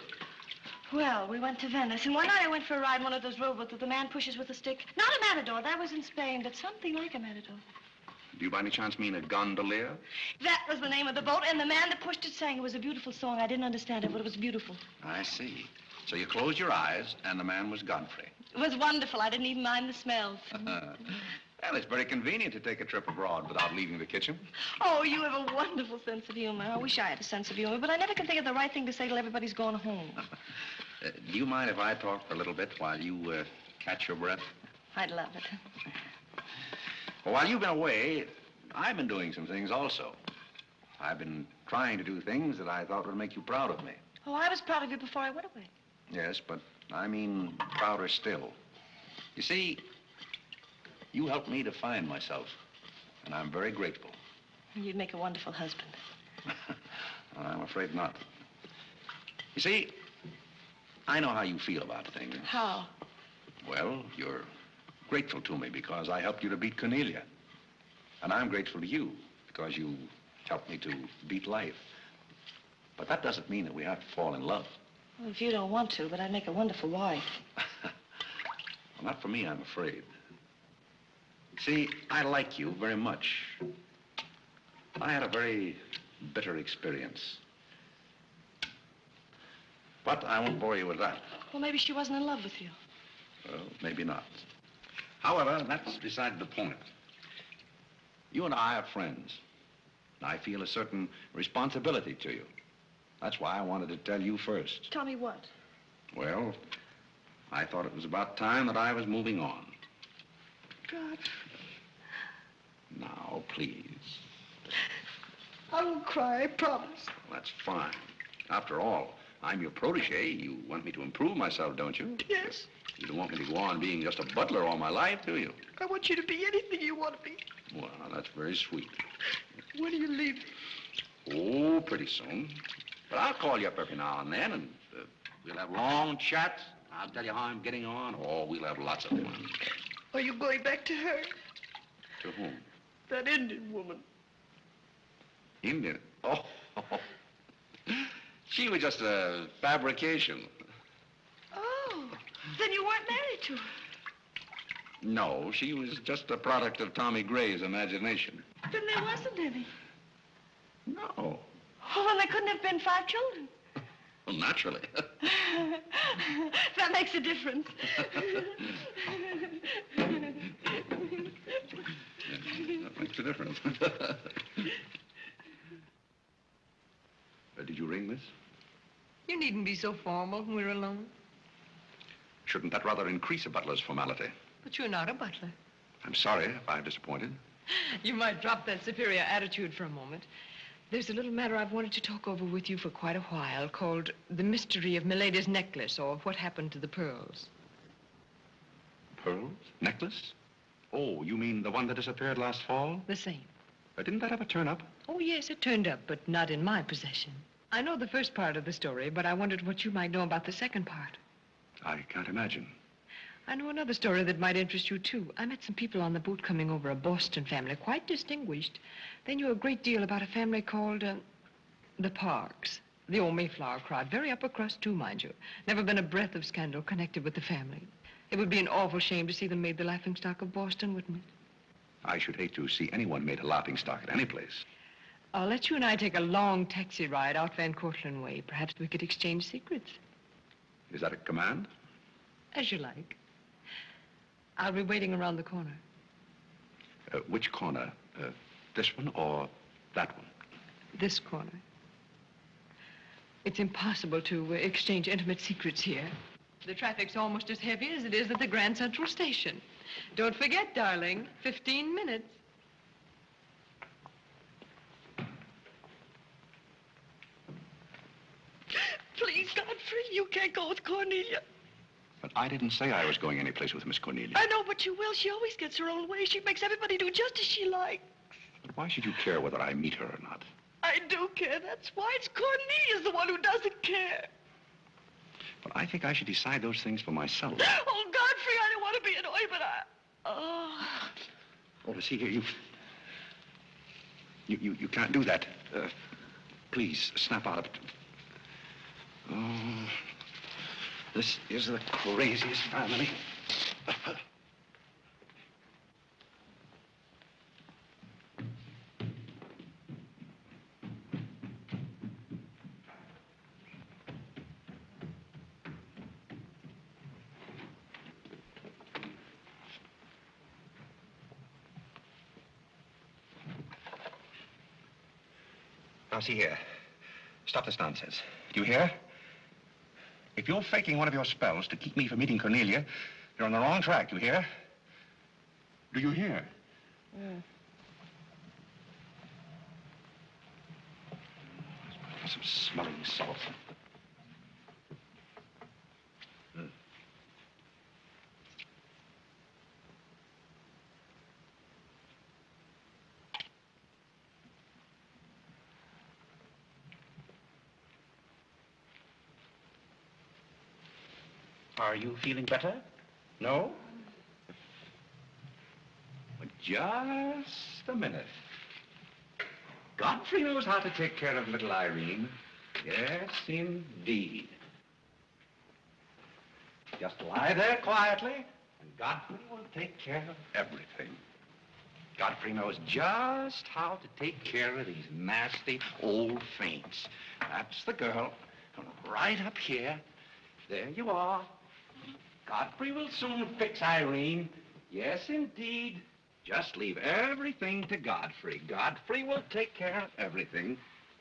Well, we went to Venice, and one night I went for a ride in one of those rowboats that the man pushes with a stick. Not a matador, that was in Spain, but something like a matador. Do you by any chance mean a gondolier? That was the name of the boat, and the man that pushed it sang. It was a beautiful song. I didn't understand it, but it was beautiful. I see. So you closed your eyes, and the man was Godfrey. It was wonderful. I didn't even mind the smells. Well, it's very convenient to take a trip abroad without leaving the kitchen. Oh, you have a wonderful sense of humor. I wish I had a sense of humor, but I never can think of the right thing to say till everybody's gone home. Do you mind if I talk for a little bit while you catch your breath? I'd love it. Well, while you've been away, I've been doing some things also. I've been trying to do things that I thought would make you proud of me. Oh, I was proud of you before I went away. Yes, but I mean prouder still. You see, you helped me to find myself, and I'm very grateful. You'd make a wonderful husband. I'm afraid not. You see, I know how you feel about things. How? Well, you're grateful to me because I helped you to beat Cornelia. And I'm grateful to you because you helped me to beat life. But that doesn't mean that we have to fall in love. Well, if you don't want to, but I'd make a wonderful wife. Well, not for me, I'm afraid. See, I like you very much. I had a very bitter experience. But I won't bore you with that. Well, maybe she wasn't in love with you. Well, maybe not. However, that's beside the point. You and I are friends. I feel a certain responsibility to you. That's why I wanted to tell you first. Tell me what? Well, I thought it was about time that I was moving on. God. Now, please. I won't cry, I promise. Well, that's fine. After all, I'm your protégé. You want me to improve myself, don't you? Yes. You don't want me to go on being just a butler all my life, do you? I want you to be anything you want to be. Well, that's very sweet. When are you leaving? Oh, pretty soon. But I'll call you up every now and then, and we'll have long chats. I'll tell you how I'm getting on. Oh, we'll have lots of fun. Are you going back to her? To whom? That Indian woman. Indian? Oh. She was just a fabrication. Oh, then you weren't married to her. No, she was just a product of Tommy Gray's imagination. Then there wasn't any. No. Oh, well, there couldn't have been 5 children. Well, naturally. That makes a difference. That makes a difference. Did you ring, miss? You needn't be so formal when we're alone. Shouldn't that rather increase a butler's formality? But you're not a butler. I'm sorry if I've disappointed. You might drop that superior attitude for a moment. There's a little matter I've wanted to talk over with you for quite a while called The Mystery of Milady's Necklace, or What Happened to the Pearls. Pearls? Necklace? Oh, you mean the one that disappeared last fall? The same. Didn't that ever turn up? Oh, yes, it turned up, but not in my possession. I know the first part of the story, but I wondered what you might know about the second part. I can't imagine. I know another story that might interest you, too. I met some people on the boat coming over, a Boston family, quite distinguished. They knew a great deal about a family called, the Parkes. The old Mayflower crowd. Very upper crust, too, mind you. Never been a breath of scandal connected with the family. It would be an awful shame to see them made the laughingstock of Boston, wouldn't it? I should hate to see anyone made a laughingstock at any place. I'll let you and I take a long taxi ride out Van Cortlandt way. Perhaps we could exchange secrets. Is that a command? As you like. I'll be waiting around the corner. Which corner? This one or that one? This corner. It's impossible to exchange intimate secrets here. The traffic's almost as heavy as it is at the Grand Central Station. Don't forget, darling, 15 minutes. Please, Godfrey, you can't go with Cornelia. But I didn't say I was going anyplace with Miss Cornelia. I know, but you will. She always gets her own way. She makes everybody do just as she likes. But why should you care whether I meet her or not? I do care. That's why. It's Cornelia's the one who doesn't care. But I think I should decide those things for myself. Oh, Godfrey, I don't want to be annoyed, but I... Oh. Oh, see here, you can't do that. Please, snap out of it. Oh, this is the craziest family. Now, see here. Stop this nonsense. Do you hear? If you're faking one of your spells to keep me from meeting Cornelia, you're on the wrong track, you hear? Do you hear? Some smelling salt. Are you feeling better? No? Well, just a minute. Godfrey knows how to take care of little Irene. Yes, indeed. Just lie there quietly, and Godfrey will take care of everything. Godfrey knows just how to take care of these nasty old faints. That's the girl. Right up here. There you are. Godfrey will soon fix Irene. Yes, indeed. Just leave everything to Godfrey. Godfrey will take care of everything.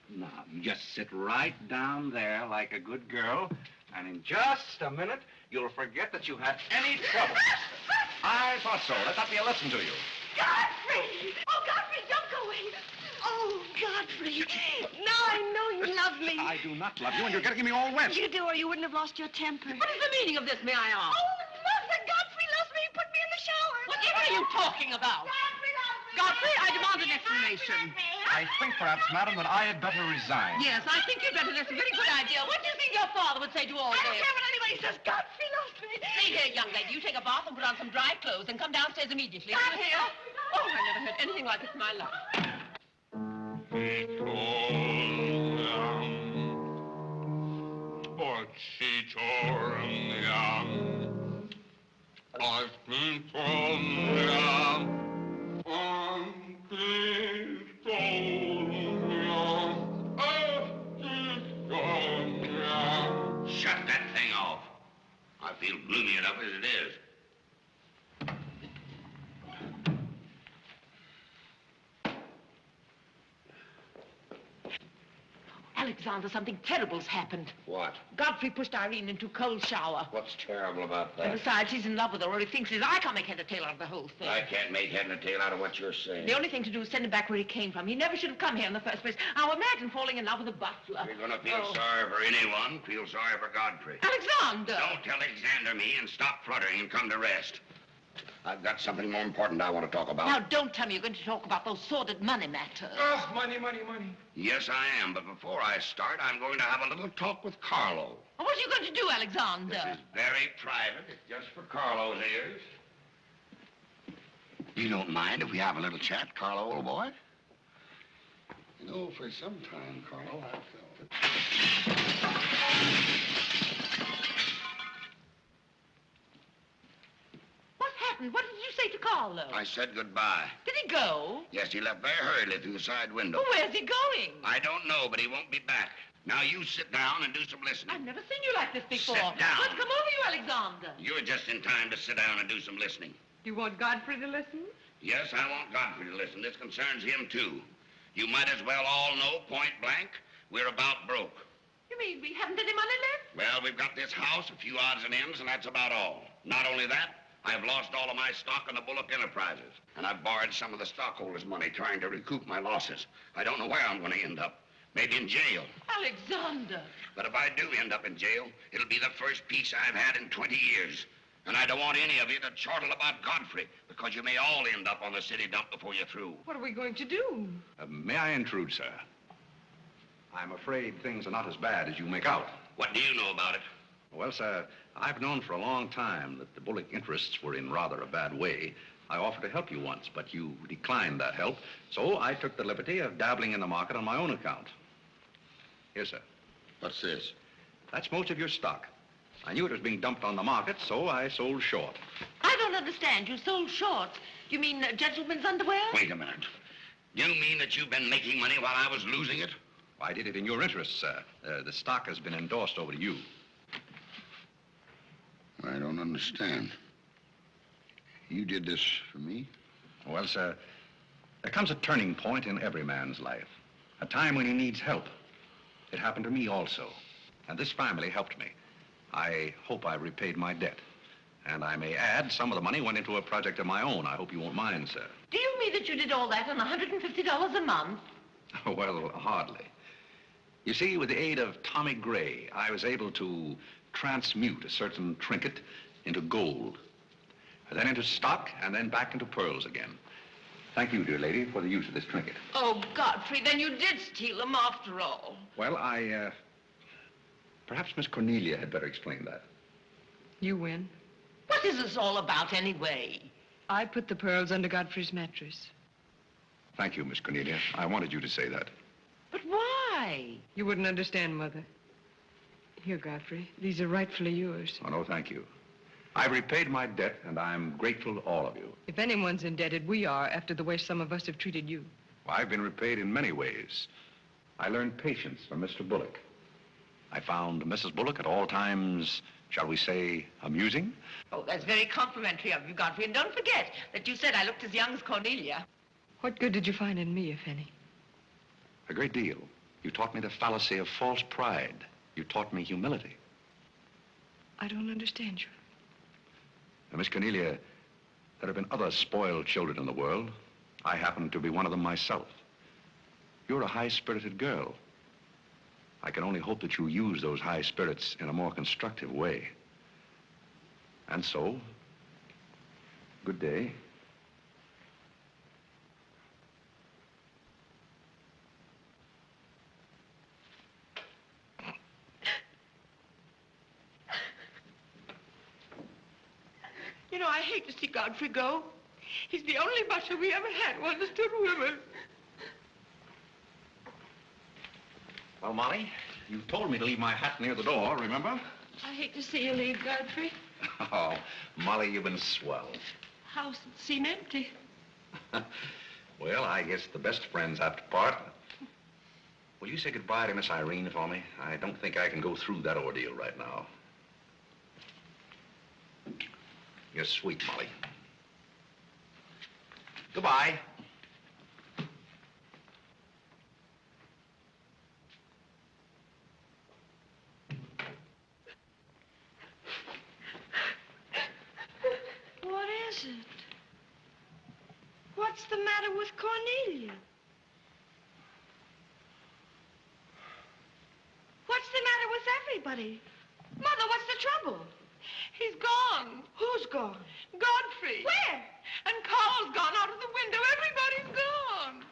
Now, you just sit right down there like a good girl, and in just a minute, you'll forget that you had any trouble. I thought so. Let that be a lesson to you. Godfrey! Oh, Godfrey, don't go away. Oh, Godfrey. Now I know you love me. I do not love you, and you're getting me all wet. You do, or you wouldn't have lost your temper. What is the meaning of this, may I ask? Oh, Mother, Godfrey loves me. He put me in the shower. Whatever are you talking about? Godfrey loves me. Godfrey, I demand an explanation. I think perhaps, madam, that I had better resign. Yes, I think you'd better. That's a very good idea. What do you think your father would say to all I don't this? care what anybody says. Godfrey loves me. See here, young lady, you take a bath and put on some dry clothes and come downstairs immediately. Godfrey. You hear? Oh, I never heard anything like it's my life. Shut that thing off. I feel gloomy enough as it is. Alexander, something terrible's happened. What? Godfrey pushed Irene into a cold shower. What's terrible about that? And besides, he's in love with her, or he thinks he is. I can't make head or tail out of the whole thing. I can't make head and tail out of what you're saying. The only thing to do is send him back where he came from. He never should have come here in the first place. Now imagine falling in love with a butler. You're going to feel sorry for anyone. Feel sorry for Godfrey. Alexander! Don't tell Alexander me and stop fluttering and come to rest. I've got something more important I want to talk about. Now, don't tell me you're going to talk about those sordid money matters. Oh, money, money, money. Yes, I am. But before I start, I'm going to have a little talk with Carlo. What are you going to do, Alexander? This is very private. It's just for Carlo's ears. You don't mind if we have a little chat, Carlo, old boy? You know, for some time, Carlo, I felt it. What happened? What did you say to Carlo? I said goodbye. Did he go? Yes, he left very hurriedly through the side window. Well, where's he going? I don't know, but he won't be back. Now, you sit down and do some listening. I've never seen you like this before. Sit down. What's come over you, Alexander? You're just in time to sit down and do some listening. Do you want Godfrey to listen? Yes, I want Godfrey to listen. This concerns him, too. You might as well all know, point blank, we're about broke. You mean we haven't any money left? Well, we've got this house, a few odds and ends, and that's about all. Not only that, I've lost all of my stock in the Bullock Enterprises, and I've borrowed some of the stockholders' money trying to recoup my losses. I don't know where I'm going to end up. Maybe in jail. Alexander. But if I do end up in jail, it'll be the first peace I've had in 20 years. And I don't want any of you to chortle about Godfrey, because you may all end up on the city dump before you're through. What are we going to do? May I intrude, sir? I'm afraid things are not as bad as you make out. What do you know about it? Well, sir, I've known for a long time that the Bullock interests were in rather a bad way. I offered to help you once, but you declined that help, so I took the liberty of dabbling in the market on my own account. Here, sir. What's this? That's most of your stock. I knew it was being dumped on the market, so I sold short. I don't understand. You sold shorts. You mean gentlemen's underwear? Wait a minute. You mean that you've been making money while I was losing it? I did it in your interest, sir. The stock has been endorsed over to you. I don't understand. You did this for me? Well, sir, there comes a turning point in every man's life. A time when he needs help. It happened to me also. And this family helped me. I hope I repaid my debt. And I may add, some of the money went into a project of my own. I hope you won't mind, sir. Do you mean that you did all that on $150 a month? Well, hardly. You see, with the aid of Tommy Gray, I was able to transmute a certain trinket into gold, then into stock, and then back into pearls again. Thank you, dear lady, for the use of this trinket. Oh, Godfrey, then you did steal them after all. Well, perhaps Miss Cornelia had better explain that. You win. What is this all about, anyway? I put the pearls under Godfrey's mattress. Thank you, Miss Cornelia. I wanted you to say that. But why? You wouldn't understand, Mother. Here, Godfrey. These are rightfully yours. Oh, no, thank you. I've repaid my debt, and I'm grateful to all of you. If anyone's indebted, we are, after the way some of us have treated you. Well, I've been repaid in many ways. I learned patience from Mr. Bullock. I found Mrs. Bullock at all times, shall we say, amusing. Oh, that's very complimentary of you, Godfrey. And don't forget that you said I looked as young as Cornelia. What good did you find in me, if any? A great deal. You taught me the fallacy of false pride. You taught me humility. I don't understand you. Now, Miss Cornelia, there have been other spoiled children in the world. I happen to be one of them myself. You're a high-spirited girl. I can only hope that you use those high spirits in a more constructive way. And so, good day. You know, I hate to see Godfrey go. He's the only butler we ever had who understood women. Well, Molly, you told me to leave my hat near the door, remember? I hate to see you leave, Godfrey. Oh, Molly, you've been swell. House would seem empty. Well, I guess the best friends have to part. Will you say goodbye to Miss Irene for me? I don't think I can go through that ordeal right now. You're sweet, Molly. Goodbye. What is it? What's the matter with Cornelia? What's the matter with everybody? Mother, what's the trouble? He's gone. Who's gone? Godfrey. Where? And Carl's gone out of the window. Everybody's gone.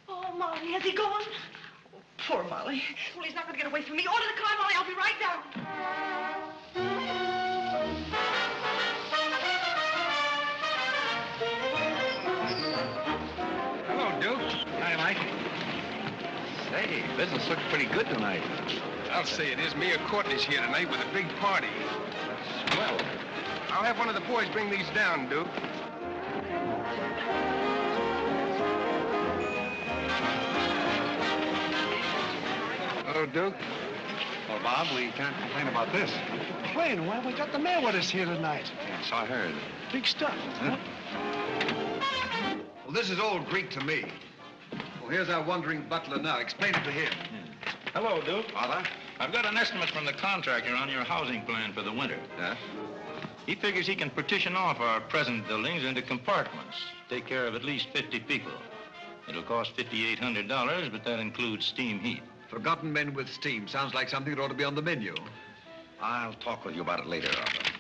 Oh, Molly, has he gone? Oh, poor Molly. Well, he's not going to get away from me. Order the car, Molly. I'll be right down. Hello, Duke. Hi, Mike. Say, business looks pretty good tonight. I'll say it is. Mayor Courtney's here tonight with a big party. Well, I'll have one of the boys bring these down, Duke. Hello, Duke. Well, Bob, we can't complain about this. Complain? Well, we got the mayor with us here tonight. Yes, I heard. Big stuff. Huh? Well, this is all Greek to me. Well, here's our wandering butler now. Explain it to him. Hello, Duke. Father? I've got an estimate from the contractor on your housing plan for the winter. Yes? He figures he can partition off our present buildings into compartments, take care of at least 50 people. It'll cost $5,800, but that includes steam heat. Forgotten men with steam. Sounds like something that ought to be on the menu. I'll talk with you about it later, Arthur.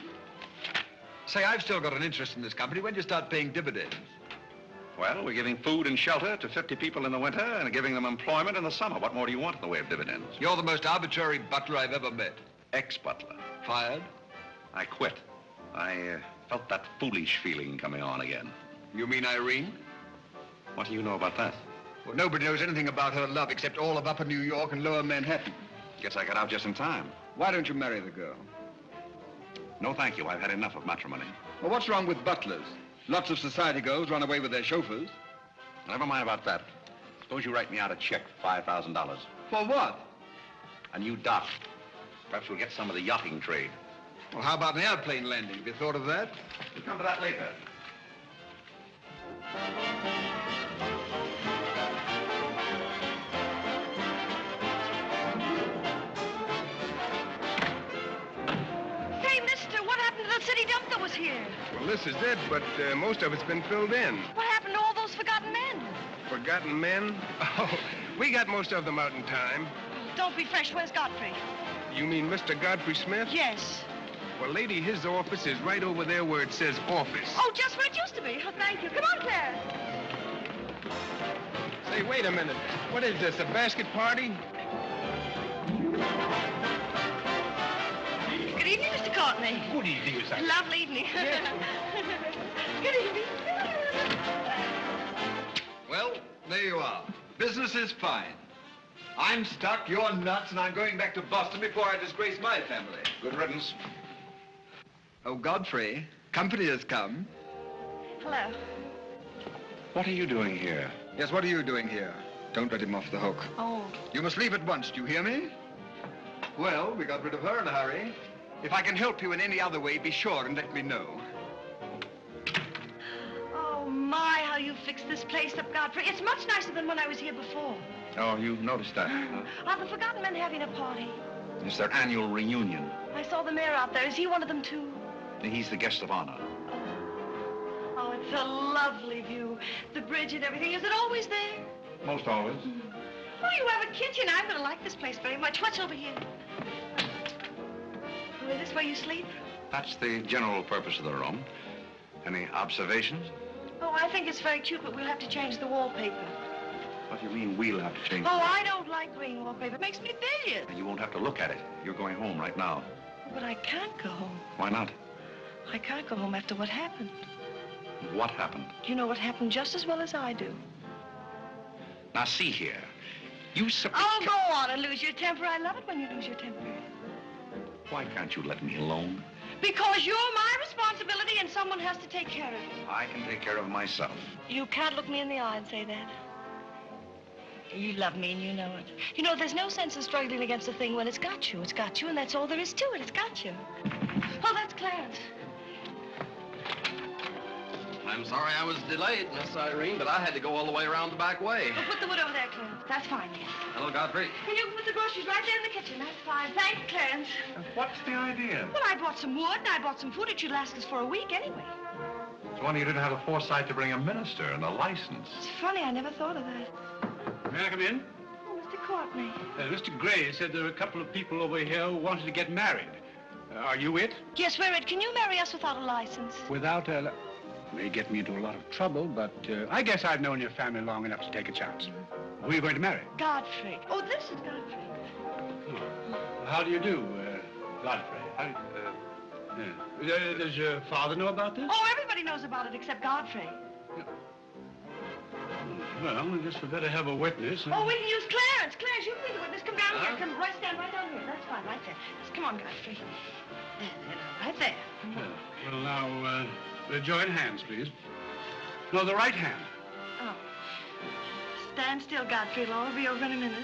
Say, I've still got an interest in this company. When do you start paying dividends? Well, we're giving food and shelter to 50 people in the winter and giving them employment in the summer. What more do you want in the way of dividends? You're the most arbitrary butler I've ever met. Ex-butler. Fired? I quit. I felt that foolish feeling coming on again. You mean Irene? What do you know about that? Well, nobody knows anything about her love except all of Upper New York and Lower Manhattan. Guess I got out just in time. Why don't you marry the girl? No, thank you. I've had enough of matrimony. Well, what's wrong with butlers? Lots of society girls run away with their chauffeurs. Never mind about that. Suppose you write me out a check for $5,000. For what? A new dock. Perhaps we'll get some of the yachting trade. Well, how about an airplane landing? Have you thought of that? We'll come to that later. Hey, mister, what happened to the city dump that was here? Well, this is it, but most of it's been filled in. What happened to all those forgotten men? Forgotten men? Oh, we got most of them out in time. Don't be fresh. Where's Godfrey? You mean Mr. Godfrey Smith? Yes. Well, lady, his office is right over there where it says office. Oh, just where it used to be. Oh, thank you. Come on, Claire. Say, wait a minute. What is this, a basket party? Good evening, Mr. Courtney. Good evening, Miss Irene. Lovely evening. Good evening. Well, there you are. Business is fine. I'm stuck, you're nuts, and I'm going back to Boston before I disgrace my family. Good riddance. Oh, Godfrey, company has come. Hello. What are you doing here? Yes, what are you doing here? Don't let him off the hook. Oh. You must leave at once, do you hear me? Well, we got rid of her in a hurry. If I can help you in any other way, be sure and let me know. Oh, my, how you fixed this place up, Godfrey. It's much nicer than when I was here before. Oh, you've noticed that, huh? Are the forgotten men having a party? It's their annual reunion. I saw the mayor out there. Is he one of them, too? He's the guest of honor. Oh, it's a lovely view. The bridge and everything. Is it always there? Most always. Oh, you have a kitchen. I'm going to like this place very much. What's over here? Oh, is this where you sleep? That's the general purpose of the room. Any observations? Oh, I think it's very cute, but we'll have to change the wallpaper. What do you mean we'll have to change? Oh, I don't like green wallpaper. It makes me bilious. You won't have to look at it. You're going home right now. But I can't go home. Why not? I can't go home after what happened. What happened? You know what happened just as well as I do. Now, see here. You Oh, go on and lose your temper. I love it when you lose your temper. Why can't you let me alone? Because you're my responsibility and someone has to take care of you. I can take care of myself. You can't look me in the eye and say that. You love me and you know it. You know, there's no sense in struggling against a thing when it's got you. It's got you, and that's all there is to it. It's got you. Oh, that's Clarence. I'm sorry I was delayed, Miss Irene, but I had to go all the way around the back way. Well, put the wood over there, Clarence. That's fine, yes. Hello, Godfrey. And you can put the groceries right there in the kitchen. That's fine. Thanks, Clarence. What's the idea? Well, I bought some wood and I bought some food. It should last us for a week anyway. It's wonder you didn't have the foresight to bring a minister and a license. It's funny, I never thought of that. May I come in? Oh, Mr. Courtney. Mr. Gray said there were a couple of people over here who wanted to get married. Are you it? Yes, we're it. Can you marry us without a license? Without a... May get me into a lot of trouble, but I guess I've known your family long enough to take a chance. Who are you going to marry? Godfrey. Oh, this is Godfrey. Oh. How do you do, Godfrey? Does your father know about this? Oh, everybody knows about it except Godfrey. Well, I guess we better have a witness. Oh, we can use Clarence. Clarence, you can be the witness. Come down here. Come stand right down here. That's fine, right there. Just come on, Godfrey. There, right there. Well, now, join hands, please. No, the right hand. Oh. Stand still, Godfrey. It'll all be over in a minute.